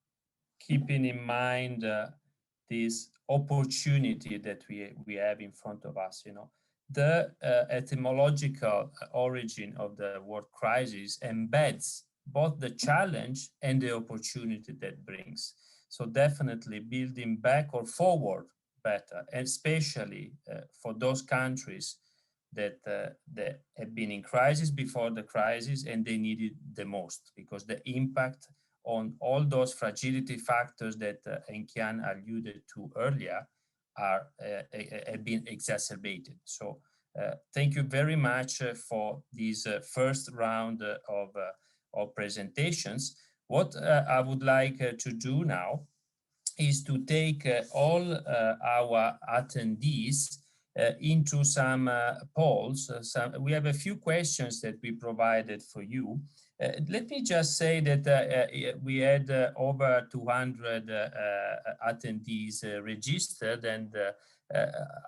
keeping in mind this opportunity that we have in front of us. The etymological origin of the word crisis embeds both the challenge and the opportunity that brings. So definitely building back or forward better, especially for those countries that have been in crisis before the crisis and they need it the most, because the impact on all those fragility factors that Henk-Jan alluded to earlier have been exacerbated. So thank you very much for this first round of presentations. What I would like to do now is to take all our attendees into some polls. We have a few questions that we provided for you. Let me just say that we had over 200 attendees registered and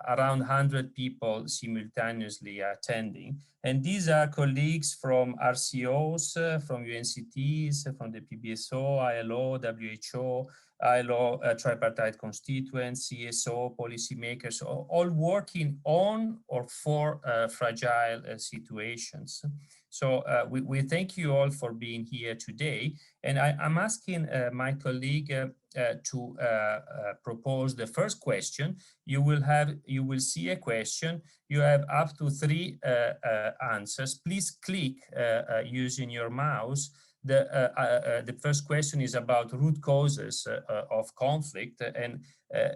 around 100 people simultaneously attending. And these are colleagues from RCOs, from UNCTs, from the PBSO, ILO, WHO, ILO, tripartite constituents, CSO, policymakers, all working on or for fragile situations. So we thank you all for being here today. And I'm asking my colleague to propose the first question. You will see a question. You have up to 3 answers. Please click using your mouse. The first question is about root causes of conflict and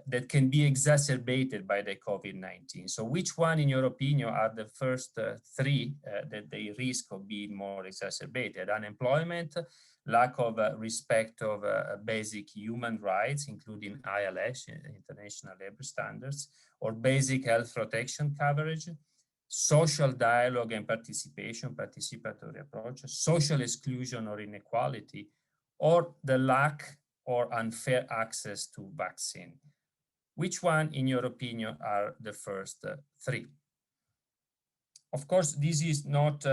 that can be exacerbated by the COVID-19. So which one, in your opinion, are the first 3 that they risk of being more exacerbated? Unemployment, lack of respect of basic human rights, including ILS, International Labour Standards, or basic health protection coverage, social dialogue and participation, participatory approach, social exclusion or inequality, or the lack or unfair access to vaccine. Which one, in your opinion, are the first 3? Of course, this is not,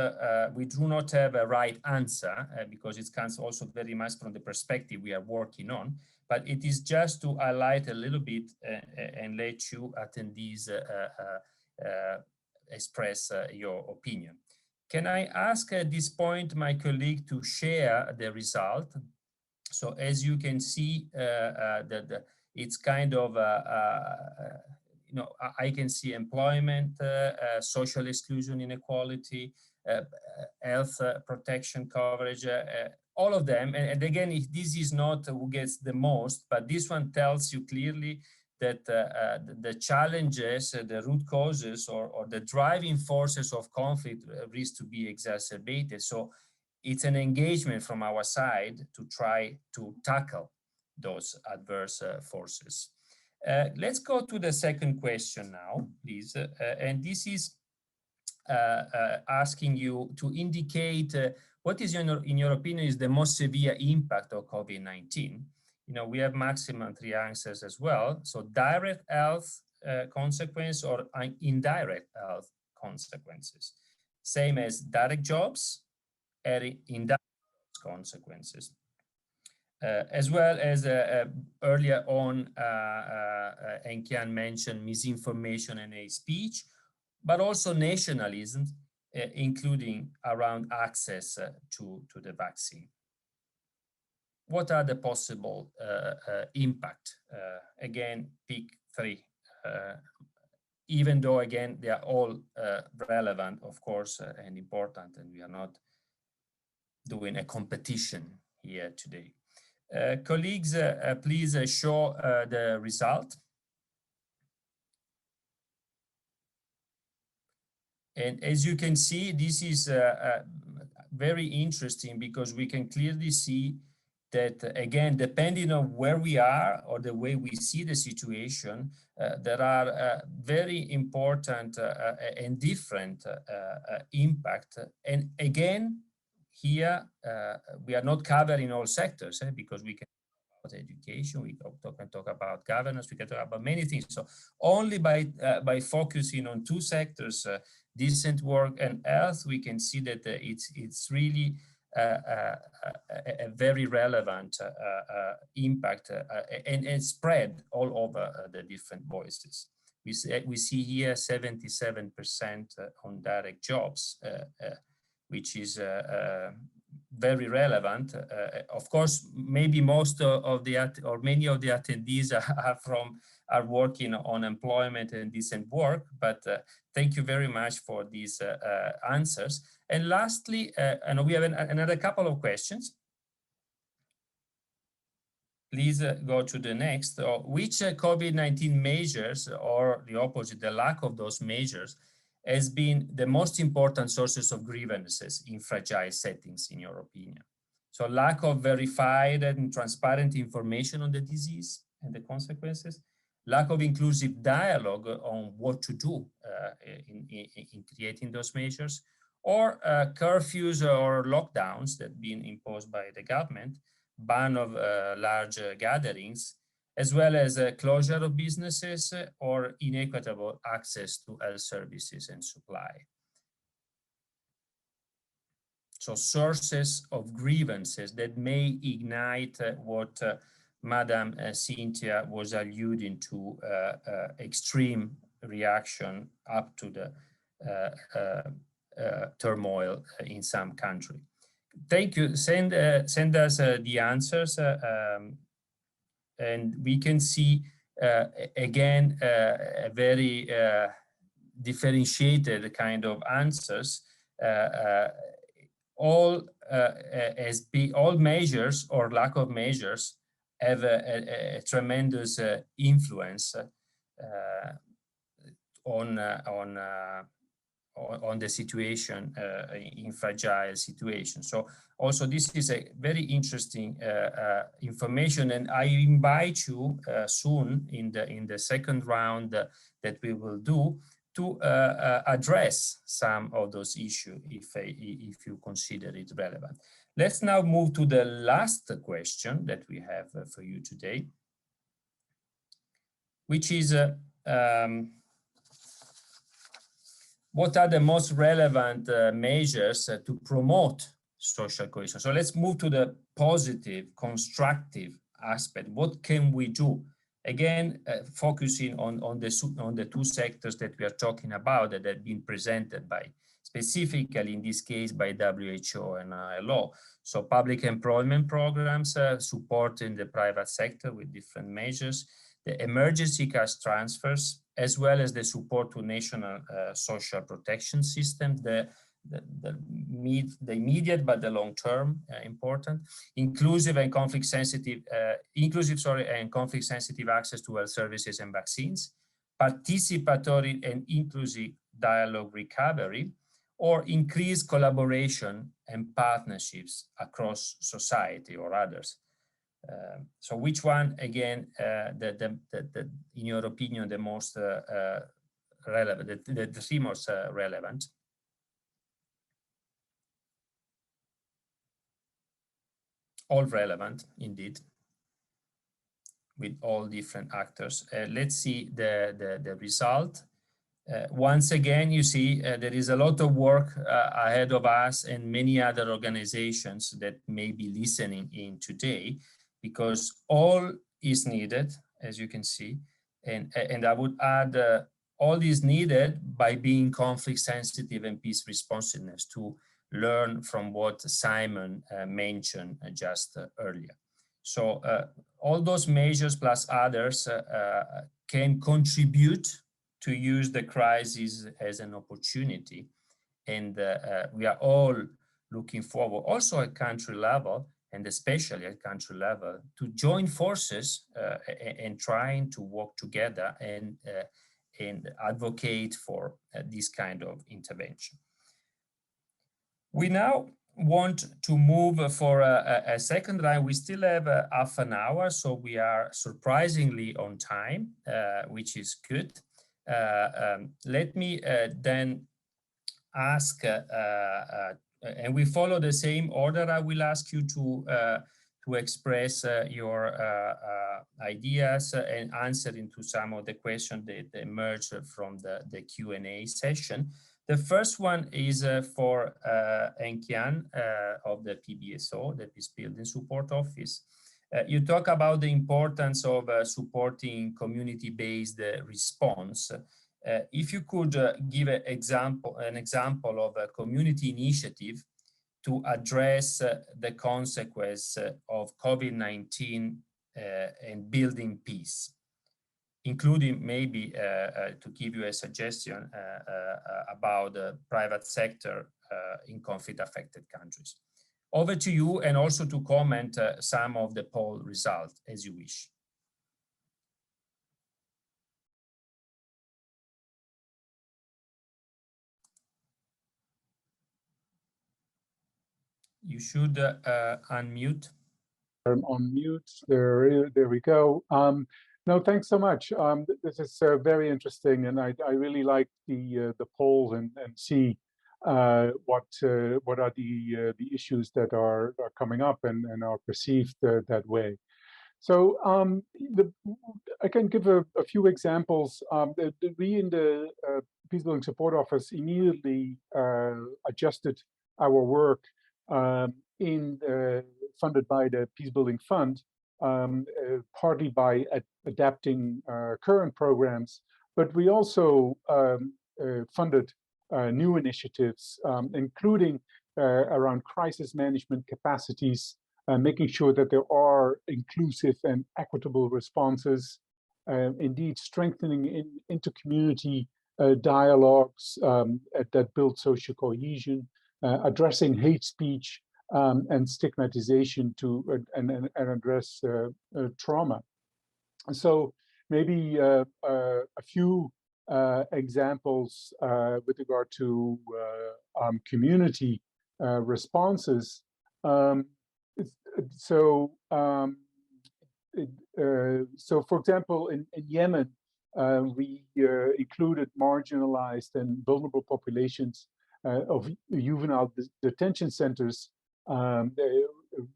we do not have a right answer because it comes also very much from the perspective we are working on, but it is just to highlight a little bit and let you attendees express your opinion. Can I ask at this point my colleague to share the result? So as you can see, that it's kind of, I can see employment, social exclusion, inequality, health protection coverage, all of them. And again, if this is not who gets the most, but this one tells you clearly that the challenges, the root causes, or the driving forces of conflict risk to be exacerbated. So it's an engagement from our side to try to tackle those adverse forces. Let's go to the second question now, please. And this is asking you to indicate what is, in your opinion, is the most severe impact of COVID-19. We have maximum 3 answers as well. So direct health consequence or indirect health consequences. Same as direct jobs and indirect consequences. As well as earlier on, Henk-Jan mentioned misinformation and hate speech, but also nationalism, including around access to the vaccine. What are the possible impact? Again, pick 3. Even though, again, they are all relevant, of course, and important, and we are not doing a competition here today. Colleagues, please show the result. And as you can see, this is very interesting because we can clearly see that, again, depending on where we are or the way we see the situation, there are very important and different impact. And again, here, we are not covering all sectors because we can talk about education, we can talk about governance, we can talk about many things. So only by focusing on 2 sectors, decent work and health, we can see that it's really a very relevant impact and spread all over the different voices. We see here 77% on direct jobs, which is very relevant. Of course, maybe most of the or many of the attendees are working on employment and decent work, but thank you very much for these answers. And lastly, and we have another couple of questions. Please go to the next. Which COVID-19 measures, or the opposite, the lack of those measures, has been the most important sources of grievances in fragile settings, in your opinion? So lack of verified and transparent information on the disease and the consequences, lack of inclusive dialogue on what to do in creating those measures, or curfews or lockdowns that have been imposed by the government, ban of large gatherings, as well as closure of businesses or inequitable access to health services and supply. So sources of grievances that may ignite what Madam Cynthia was alluding to, extreme reaction up to the turmoil in some country. Thank you. Send us the answers, and we can see again a very differentiated kind of answers. All measures or lack of measures have a tremendous influence on the situation in fragile situations. So also this is a very interesting information, and I invite you soon in the second round that we will do to address some of those issues if you consider it relevant. Let's now move to the last question that we have for you today, which is what are the most relevant measures to promote social cohesion? So let's move to the positive, constructive aspect. What can we do? Again, focusing on the two sectors that we are talking about that have been presented by, specifically in this case by WHO and ILO. So public employment programs, supporting the private sector with different measures, the emergency cash transfers, as well as the support to national social protection system, the immediate but the long-term important, inclusive and conflict-sensitive access to health services and vaccines, participatory and inclusive dialogue recovery, or increased collaboration and partnerships across society or others. So which one, again, in your opinion, the most relevant, the three most relevant? All relevant, indeed, with all different actors. Let's see the result. Once again, you see there is a lot of work ahead of us and many other organizations that may be listening in today, because all is needed, as you can see. And I would add, all is needed by being conflict sensitive and peace responsiveness, to learn from what Simon mentioned just earlier. So all those measures plus others can contribute to use the crisis as an opportunity. And we are all looking forward, also at country level, and especially at country level, to join forces and trying to work together and advocate for this kind of intervention. We now want to move for a second round. We still have half an hour, so we are surprisingly on time, which is good. Let me then ask, and we follow the same order. I will ask you to express your ideas and answer into some of the questions that emerged from the Q&A session. The first one is for Henk Jan of the PBSO, the Peace Building Support Office. You talk about the importance of supporting community-based response. If you could give an example of a community initiative to address the consequence of COVID-19 and building peace, including maybe to give you a suggestion about the private sector in conflict-affected countries. Over to you, and also to comment some of the poll results as you wish. You should unmute. I'm on mute. There we go. No, thanks so much. This is very interesting, and I really like the polls and see what are the issues that are coming up and are perceived that way. So I can give a few examples. We in the Peace Building Support Office immediately adjusted our work funded by the Peace Building Fund, partly by adapting current programs, but we also funded new initiatives, including around crisis management capacities, making sure that there are inclusive and equitable responses, indeed strengthening inter-community dialogues that build social cohesion, addressing hate speech and stigmatization and address trauma. So maybe a few examples with regard to community responses. So for example, in Yemen, we included marginalized and vulnerable populations of juvenile detention centers. They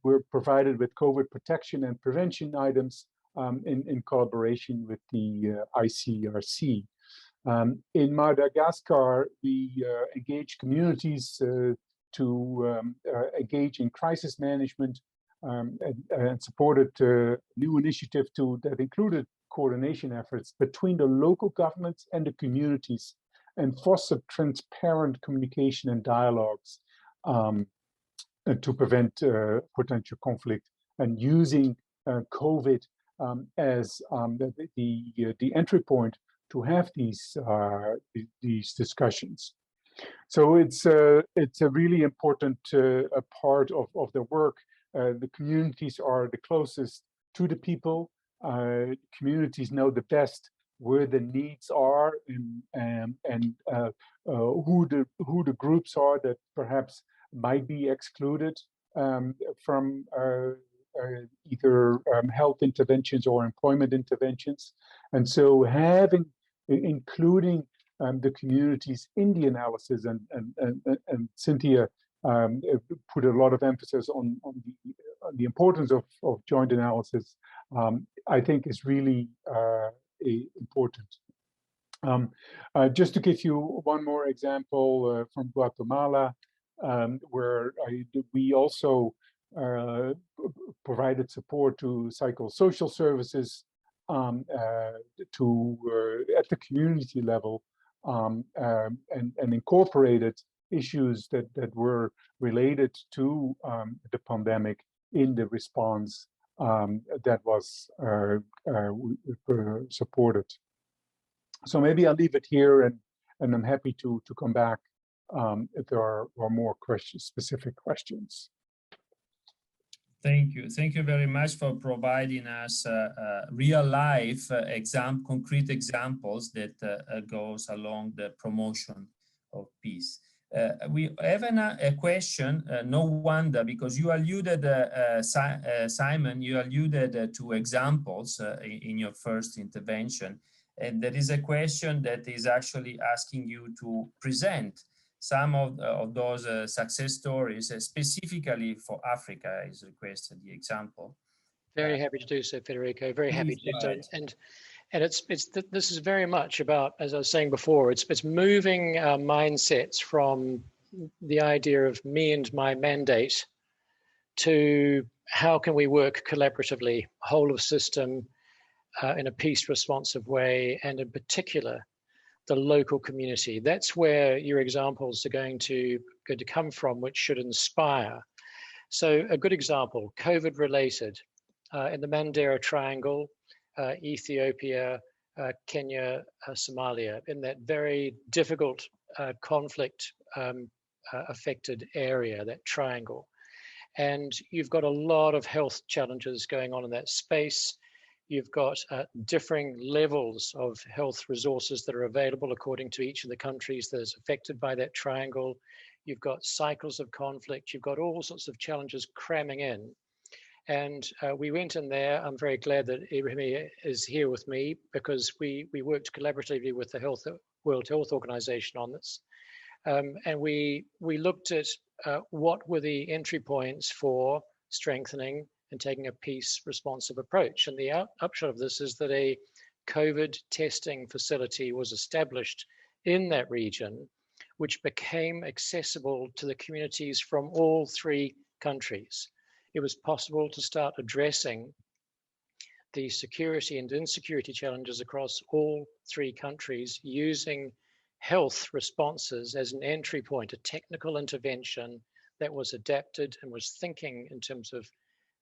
were provided with COVID protection and prevention items in collaboration with the ICRC. In Madagascar, we engaged communities to engage in crisis management and supported a new initiative that included coordination efforts between the local governments and the communities, and fostered transparent communication and dialogues to prevent potential conflict, and using COVID as the entry point to have these discussions. So it's a really important part of the work. The communities are the closest to the people. Communities know the best where the needs are and who the groups are that perhaps might be excluded from either health interventions or employment interventions. And so including the communities in the analysis, and Cynthia put a lot of emphasis on the importance of joint analysis, I think is really important. Just to give you one more example from Guatemala, where we also provided support to psychosocial services at the community level, and incorporated issues that were related to the pandemic in the response that was supported. So maybe I'll leave it here, and I'm happy to come back if there are more specific questions. Thank you. Thank you very much for providing us real life concrete examples that goes along the promotion of peace. We have a question, no wonder, because you alluded, Simon, you alluded to examples in your first intervention. And there is a question that is actually asking you to present some of those success stories, specifically for Africa, is requested the example. Very happy to do so, Federico. Very happy to do so. And this is very much about, as I was saying before, it's moving our mindsets from the idea of me and my mandate to how can we work collaboratively, whole of system, in a peace responsive way, and in particular, the local community. That's where your examples are going to come from, which should inspire. So a good example, COVID related, in the Mandera Triangle, Ethiopia, Kenya, Somalia, in that very difficult conflict affected area, that triangle. And you've got a lot of health challenges going on in that space. You've got differing levels of health resources that are available according to each of the countries that is affected by that triangle. You've got cycles of conflict. You've got all sorts of challenges cramming in. And we went in there. I'm very glad that Ibrahim is here with me, because we worked collaboratively with the World Health Organization on this. And we looked at what were the entry points for strengthening and taking a peace responsive approach. And the upshot of this is that a COVID testing facility was established in that region, which became accessible to the communities from all three countries. It was possible to start addressing the security and insecurity challenges across all three countries using health responses as an entry point, a technical intervention that was adapted and was thinking in terms of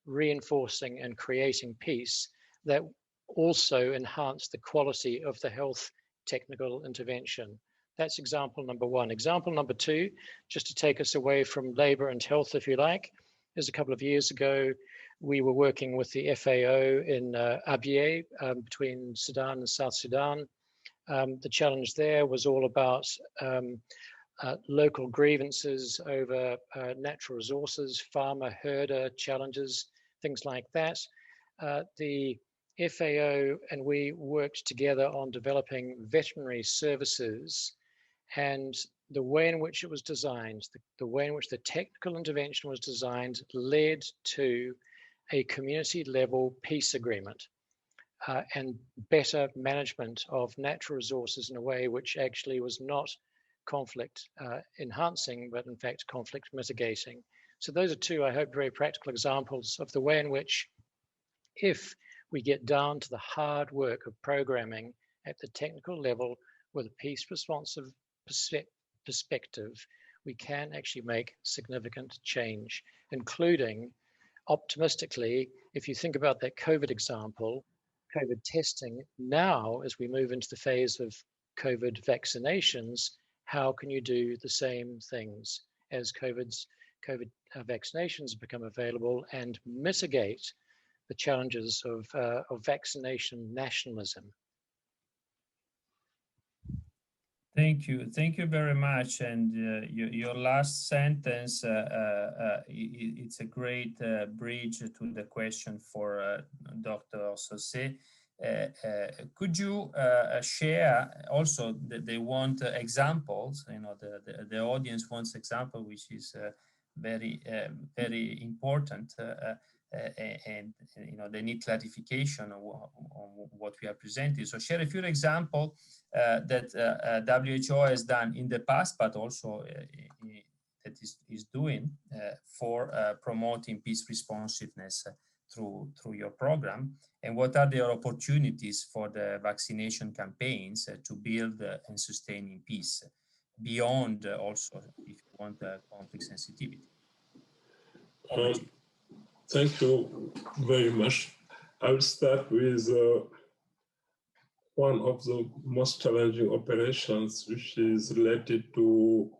reinforcing and creating peace, that also enhanced the quality of the health technical intervention. That's example number one. Example number two, just to take us away from labor and health, if you like, is a couple of years ago, we were working with the FAO in Abyei, between Sudan and South Sudan. The challenge there was all about local grievances over natural resources, farmer herder challenges, things like that. The FAO and we worked together on developing veterinary services, and the way in which it was designed, the way in which the technical intervention was designed led to a community level peace agreement and better management of natural resources in a way which actually was not conflict enhancing, but in fact conflict mitigating. So those are two, I hope, very practical examples of the way in which, if we get down to the hard work of programming at the technical level with a peace responsive perspective, we can actually make significant change, including, optimistically, if you think about that COVID example, COVID testing, now as we move into the phase of COVID vaccinations, how can you do the same things as COVID vaccinations become available and mitigate the challenges of vaccination nationalism? Thank you very much. And your last sentence, it's a great bridge to the question for Dr. Saussé. Could you share also that they want examples? You know, the audience wants example, which is very important, and you know they need clarification on what we are presenting. So share a few examples that WHO has done in the past, but also that is doing for promoting peace responsiveness through your program, and what are their opportunities for the vaccination campaigns to build and sustain peace beyond also, if you want, conflict sensitivity. Thank you very much. I will start with one of the most challenging operations, which is related to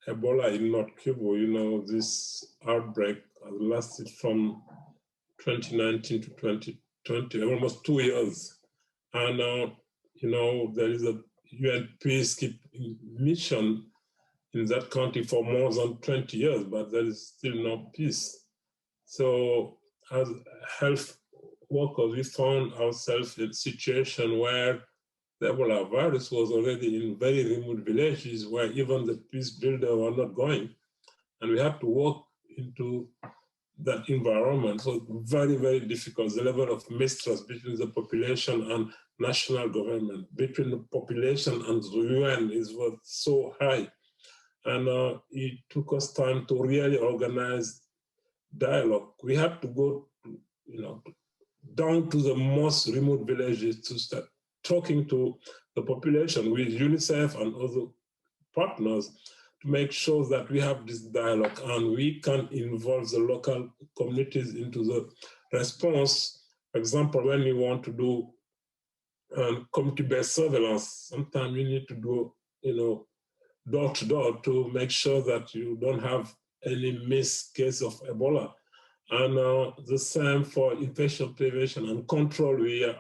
Ebola in North Kivu. You know, this outbreak lasted from 2019 to 2020, almost 2 years. And, you know, there is a UN peacekeeping mission in that country for more than 20 years, but there is still no peace. So as health workers, we found ourselves in a situation where the Ebola virus was already in very remote villages where even the peace builders were not going. And we had to walk into that environment. So very, very difficult. The level of mistrust between the population and national government, between the population and the UN was so high. And it took us time to really organize dialogue. We had to go, down to the most remote villages to start talking to the population with UNICEF and other partners to make sure that we have this dialogue and we can involve the local communities into the response. For example, when you want to do community-based surveillance, sometimes you need to do, door to door to make sure that you don't have any missed case of Ebola. And the same for infection prevention and control. We have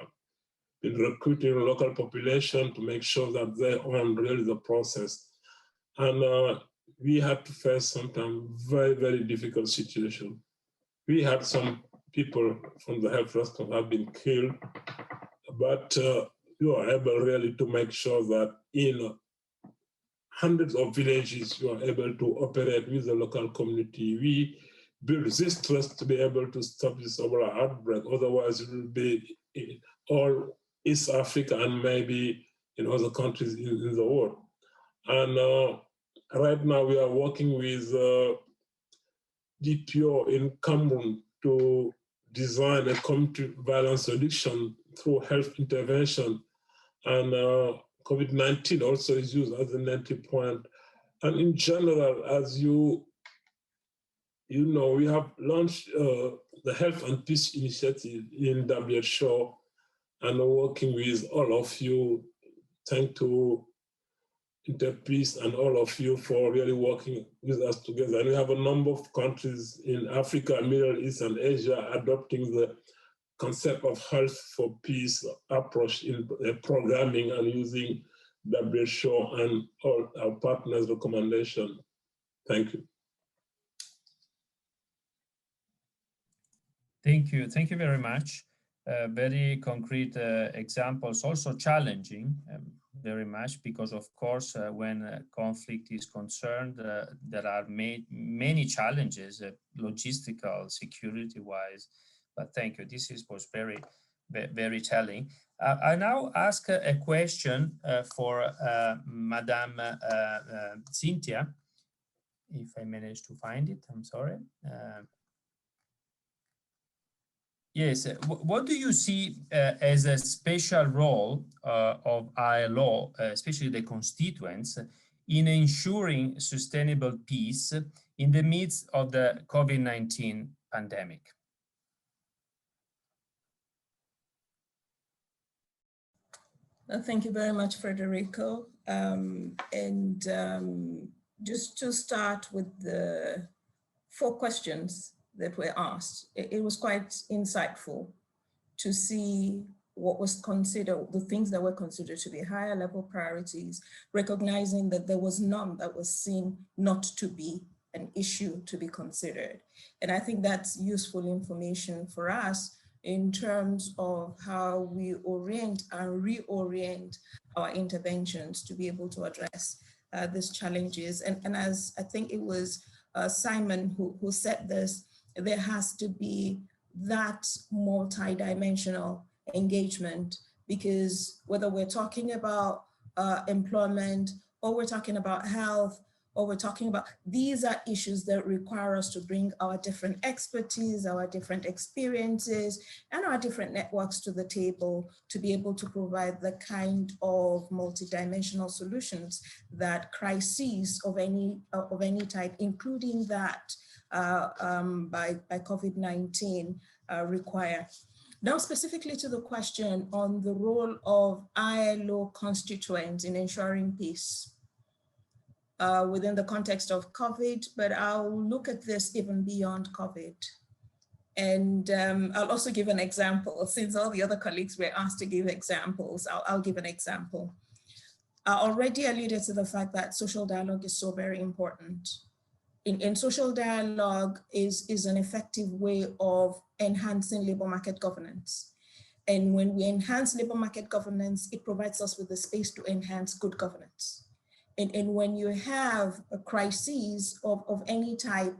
been recruiting local population to make sure that they own really the process. And we had to face sometimes very, very difficult situation. We had some people from the health response have been killed, but you are able really to make sure that in hundreds of villages, you are able to operate with the local community. We build this trust to be able to stop this Ebola outbreak. Otherwise, it will be in all East Africa and maybe in other countries in the world. And right now, we are working with DPO in Cameroon to design a community violence solution through health intervention. And COVID-19 also is used as an entry point. And in general, as you know, we have launched the Health and Peace Initiative in WHO and working with all of you. Thank to Interpeace and all of you for really working with us together. And we have a number of countries in Africa, Middle East, and Asia adopting the concept of health for peace approach in programming and using WHO and all our partners' recommendation. Thank you. Thank you very much. Very concrete examples, also challenging very much, because of course when conflict is concerned, there are many challenges, logistical, security-wise. But thank you. This was very, very telling. I now ask a question for Madame Cynthia, if I manage to find it. I'm sorry. Yes, what do you see as a special role of ILO, especially the constituents, in ensuring sustainable peace in the midst of the COVID-19 pandemic? Thank you very much, Federico. Just to start with the 4 questions that were asked, it was quite insightful to see what was considered, the things that were considered to be higher level priorities, recognizing that there was none that was seen not to be an issue to be considered. And I think that's useful information for us in terms of how we orient and reorient our interventions to be able to address these challenges. And as I think it was Simon who said this, there has to be that multidimensional engagement, because whether we're talking about employment, or we're talking about health, or we're talking about, these are issues that require us to bring our different expertise, our different experiences, and our different networks to the table to be able to provide the kind of multidimensional solutions that crises of any type, including that by COVID-19 require. Now, specifically to the question on the role of ILO constituents in ensuring peace within the context of COVID, but I'll look at this even beyond COVID. And I'll also give an example. Since all the other colleagues were asked to give examples, I'll give an example. I already alluded to the fact that social dialogue is so very important. In social dialogue is an effective way of enhancing labor market governance. And when we enhance labor market governance, it provides us with the space to enhance good governance. And when you have a crisis of any type,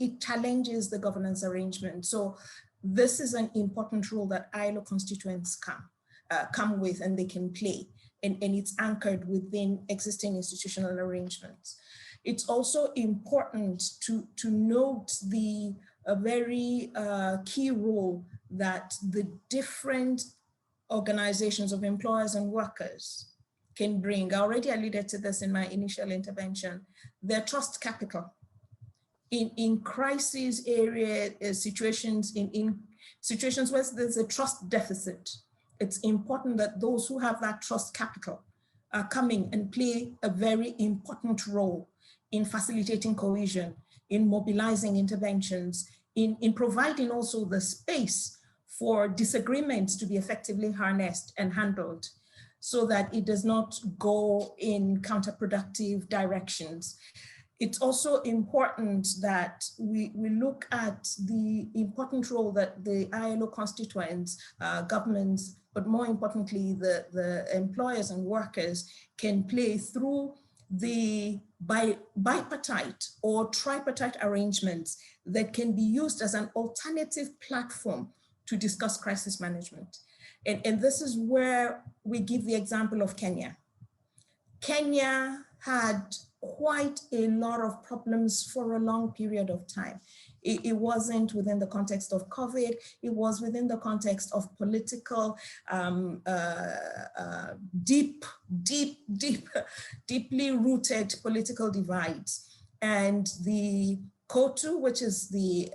it challenges the governance arrangement. So this is an important role that ILO constituents come with and they can play. And it's anchored within existing institutional arrangements. It's also important to note the very key role that the different organizations of employers and workers can bring. I already alluded to this in my initial intervention. Their trust capital. In crisis area situations, in situations where there's a trust deficit, it's important that those who have that trust capital are coming and play a very important role in facilitating cohesion, in mobilizing interventions, in providing also the space for disagreements to be effectively harnessed and handled so that it does not go in counterproductive directions. It's also important that we look at the important role that the ILO constituents, governments, but more importantly, the employers and workers can play through the bipartite or tripartite arrangements that can be used as an alternative platform to discuss crisis management. And this is where we give the example of Kenya. Kenya had quite a lot of problems for a long period of time. It wasn't within the context of COVID, it was within the context of political, deeply rooted political divides. And the KOTU, which is the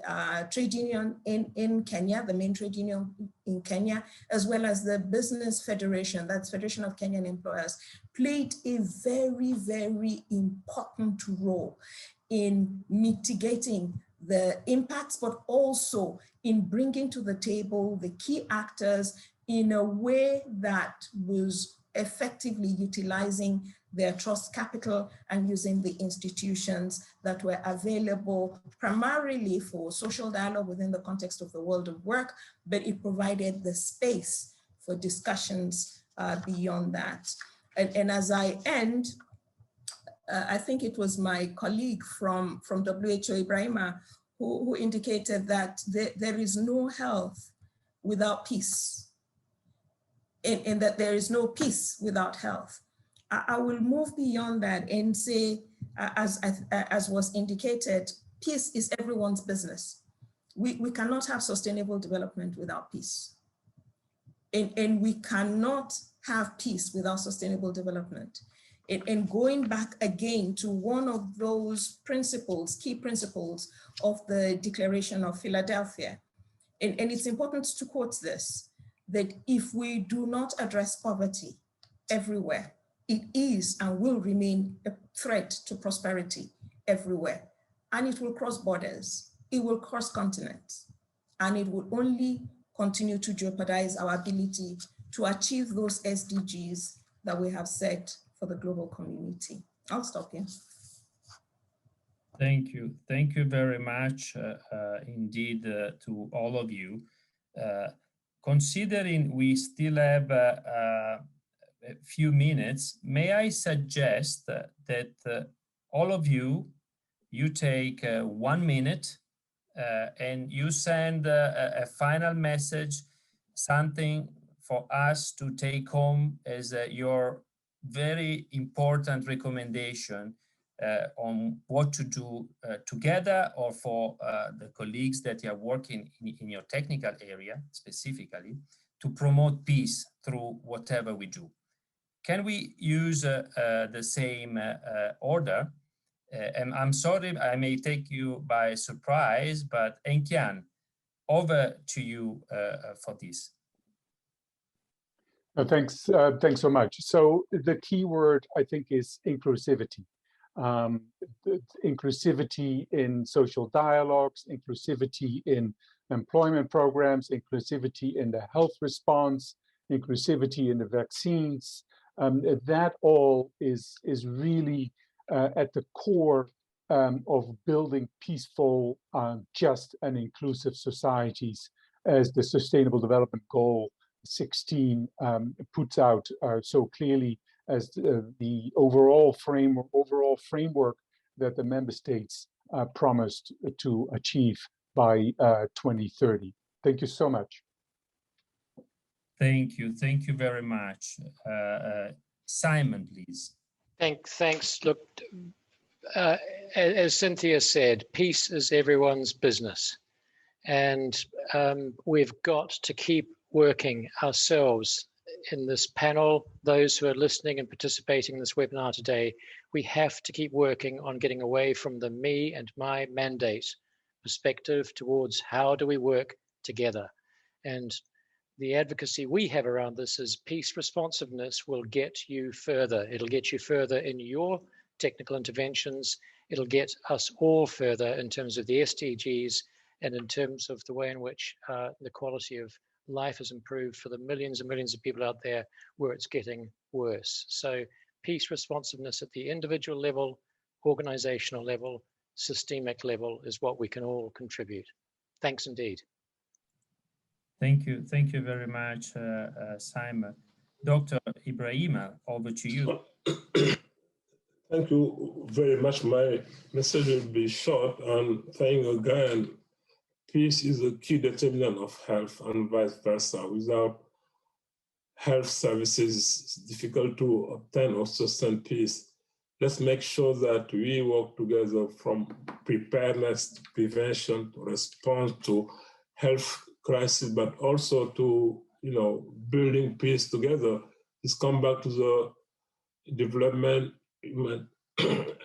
trade union in Kenya, the main trade union in Kenya, as well as the Business Federation, that's Federation of Kenyan Employers, played a very, very important role in mitigating the impacts, but also in bringing to the table the key actors in a way that was effectively utilizing their trust capital and using the institutions that were available primarily for social dialogue within the context of the world of work, but it provided the space for discussions beyond that. And as I end, I think it was my colleague from WHO, Ibrahima, who indicated that there is no health without peace, and that there is no peace without health. I will move beyond that and say, as was indicated, peace is everyone's business. We cannot have sustainable development without peace. And we cannot have peace without sustainable development. And going back again to one of those principles, key principles of the Declaration of Philadelphia, and it's important to quote this, that if we do not address poverty everywhere, it is and will remain a threat to prosperity everywhere. And it will cross borders, it will cross continents, and it will only continue to jeopardize our ability to achieve those SDGs that we have set for the global community. I'll stop here. Thank you. Thank you very much indeed to all of you. Considering we still have a few minutes, may I suggest that all of you take 1 minute and you send a final message, something for us to take home as your very important recommendation on what to do together, or for the colleagues that are working in your technical area specifically, to promote peace through whatever we do. Can we use the same order? And I'm sorry, I may take you by surprise, but Enkian, over to you for this. Thanks so much. So the key word, I think, is inclusivity. Inclusivity in social dialogues, inclusivity in employment programs, inclusivity in the health response, inclusivity in the vaccines. That all is really at the core of building peaceful, just and inclusive societies, as the Sustainable Development Goal 16 puts out so clearly as the overall framework that the member states promised to achieve by 2030. Thank you so much. Thank you very much. Simon, please. Thanks. Look, as Cynthia said, peace is everyone's business. And we've got to keep working ourselves in this panel. Those who are listening and participating in this webinar today, we have to keep working on getting away from the me and my mandate perspective towards how do we work together. And the advocacy we have around this is peace responsiveness will get you further. It'll get you further in your technical interventions. It'll get us all further in terms of the SDGs and in terms of the way in which the quality of life has improved for the millions and millions of people out there where it's getting worse. So peace responsiveness at the individual level, organizational level, systemic level is what we can all contribute. Thanks indeed. Thank you very much, Simon. Dr. Ibrahima, over to you. Thank you very much. My message will be short, and thank you again. Peace is a key determinant of health and vice versa. Without health services, it's difficult to obtain or sustain peace. Let's make sure that we work together from preparedness to prevention, to response to health crisis, but also to building peace together. This comes back to the development,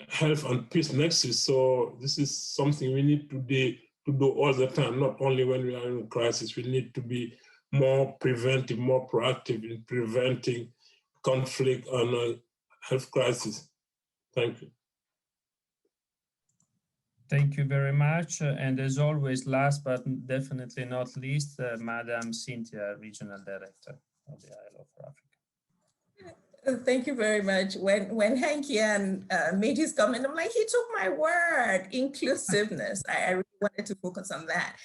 health and peace nexus. So this is something we need to do all the time, not only when we are in crisis. We need to be more preventive, more proactive in preventing conflict and health crisis. Thank you. Thank you very much. And as always, last but definitely not least, Madam Cynthia, Regional Director of the ILO for Africa. Thank you very much. When Hank Yan made his comment, I'm like, he took my word, inclusiveness. I really wanted to focus on that.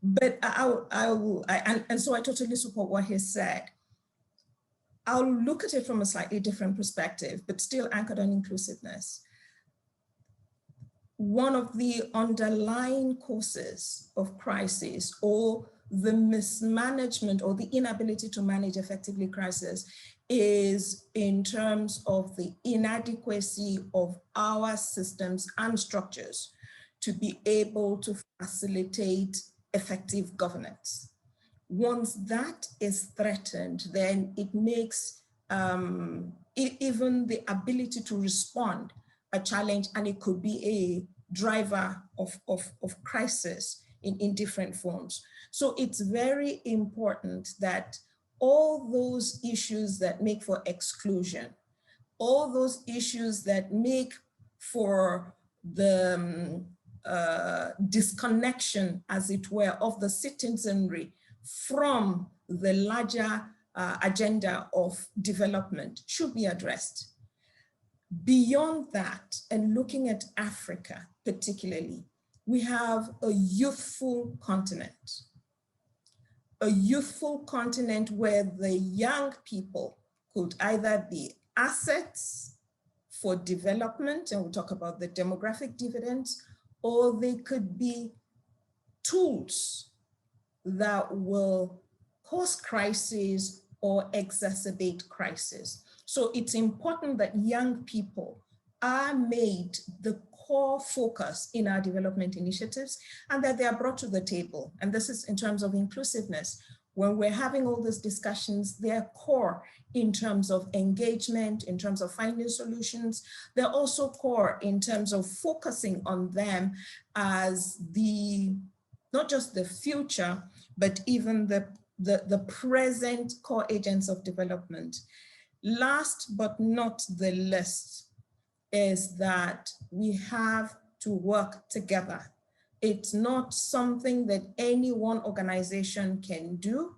But and so I totally support what he said. I'll look at it from a slightly different perspective, but still anchored on inclusiveness. One of the underlying causes of crisis, or the mismanagement or the inability to manage effectively crisis, is in terms of the inadequacy of our systems and structures to be able to facilitate effective governance. Once that is threatened, then it makes even the ability to respond a challenge, and it could be a driver of crisis in different forms. So it's very important that all those issues that make for exclusion, all those issues that make for the disconnection, as it were, of the citizenry from the larger agenda of development should be addressed. Beyond that, and looking at Africa particularly, we have a youthful continent where the young people could either be assets for development, and we'll talk about the demographic dividends, or they could be tools that will cause crises or exacerbate crisis. So it's important that young people are made the core focus in our development initiatives, and that they are brought to the table. And this is in terms of inclusiveness. When we're having all these discussions, they're core in terms of engagement, in terms of finding solutions. They're also core in terms of focusing on them as not just the future, but even the present core agents of development. Last but not the least is that we have to work together. It's not something that any one organization can do.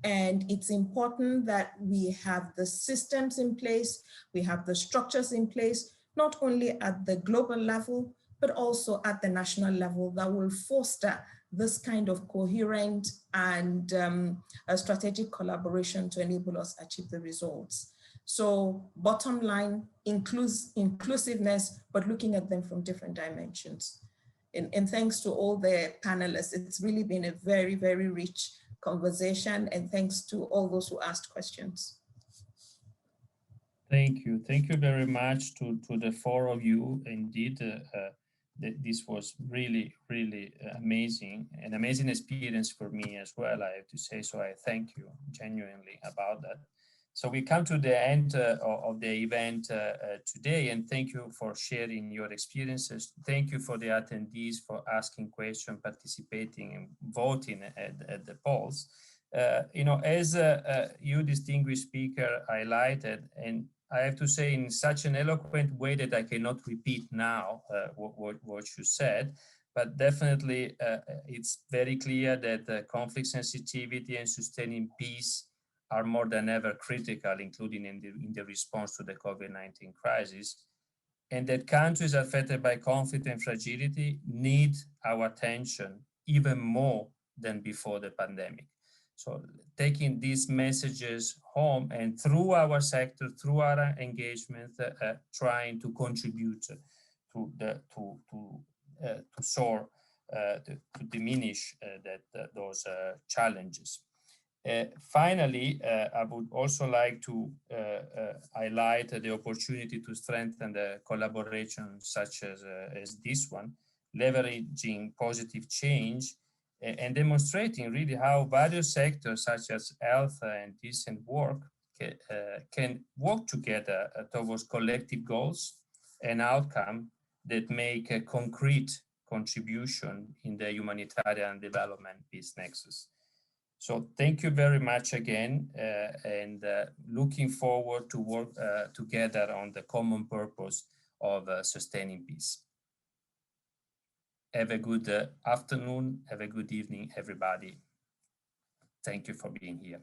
And it's important that we have the systems in place, we have the structures in place, not only at the global level, but also at the national level, that will foster this kind of coherent and a strategic collaboration to enable us achieve the results. So bottom line, inclusiveness, but looking at them from different dimensions. And thanks to all the panelists. It's really been a very, very rich conversation, and thanks to all those who asked questions. Thank you. Thank you very much to the four of you. Indeed, this was really, really amazing, an amazing experience for me as well, I have to say. So I thank you genuinely about that. So we come to the end of the event today, and thank you for sharing your experiences. Thank you for the attendees for asking questions, participating, and voting at the polls. You know, as you distinguished speaker highlighted, and I have to say in such an eloquent way that I cannot repeat now what you said, but definitely it's very clear that conflict sensitivity and sustaining peace are more than ever critical, including in the response to the COVID-19 crisis, and that countries affected by conflict and fragility need our attention even more than before the pandemic. So taking these messages home and through our sector, through our engagement, trying to contribute to diminish those challenges. Finally, I would also like to highlight the opportunity to strengthen the collaboration such as this one, leveraging positive change and demonstrating really how various sectors such as health and decent work can work together towards collective goals and outcomes that make a concrete contribution in the humanitarian development peace nexus. So thank you very much again, and looking forward to work together on the common purpose of sustaining peace. Have a good afternoon, have a good evening, everybody. Thank you for being here.